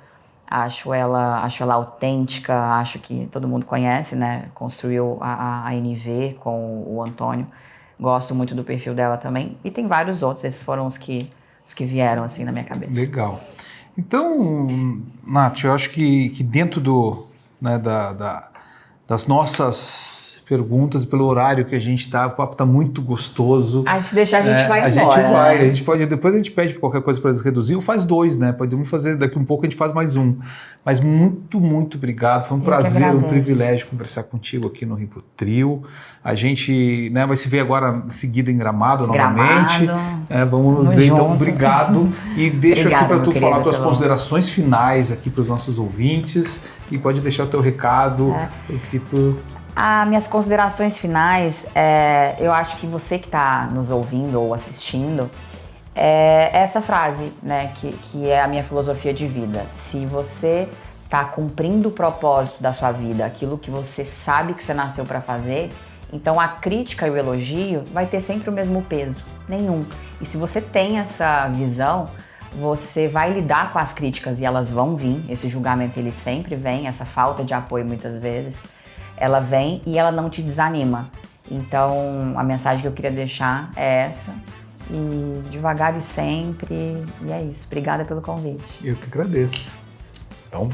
Acho ela autêntica, acho que todo mundo conhece, né? Construiu a NV com o Antônio. Gosto muito do perfil dela também. E tem vários outros, esses foram os que vieram assim na minha cabeça. Legal. Então, Nath, eu acho que dentro das nossas perguntas, pelo horário que a gente tá. O papo tá muito gostoso. Se deixar a gente vai embora. A gente vai, né? a gente pode, depois a gente pede qualquer coisa para reduzir, ou faz 2, né? Podemos fazer, daqui um pouco a gente faz mais um. Mas muito, muito obrigado. Foi um prazer, um privilégio conversar contigo aqui no Rivotril. A gente, né, vai se ver agora em seguida em Gramado novamente. Vamos nos ver, então, obrigado. E deixo aqui para tu falar tuas considerações finais aqui para os nossos ouvintes. E pode deixar o teu recado, o que tu... Minhas considerações finais, eu acho que você que está nos ouvindo ou assistindo, essa frase, né, que é a minha filosofia de vida. Se você está cumprindo o propósito da sua vida, aquilo que você sabe que você nasceu para fazer, então a crítica e o elogio vai ter sempre o mesmo peso, nenhum. E se você tem essa visão, você vai lidar com as críticas e elas vão vir, esse julgamento ele sempre vem, essa falta de apoio muitas vezes, ela vem e ela não te desanima. Então a mensagem que eu queria deixar é essa, e devagar e sempre, e é isso. Obrigada pelo convite. Eu que agradeço. Então...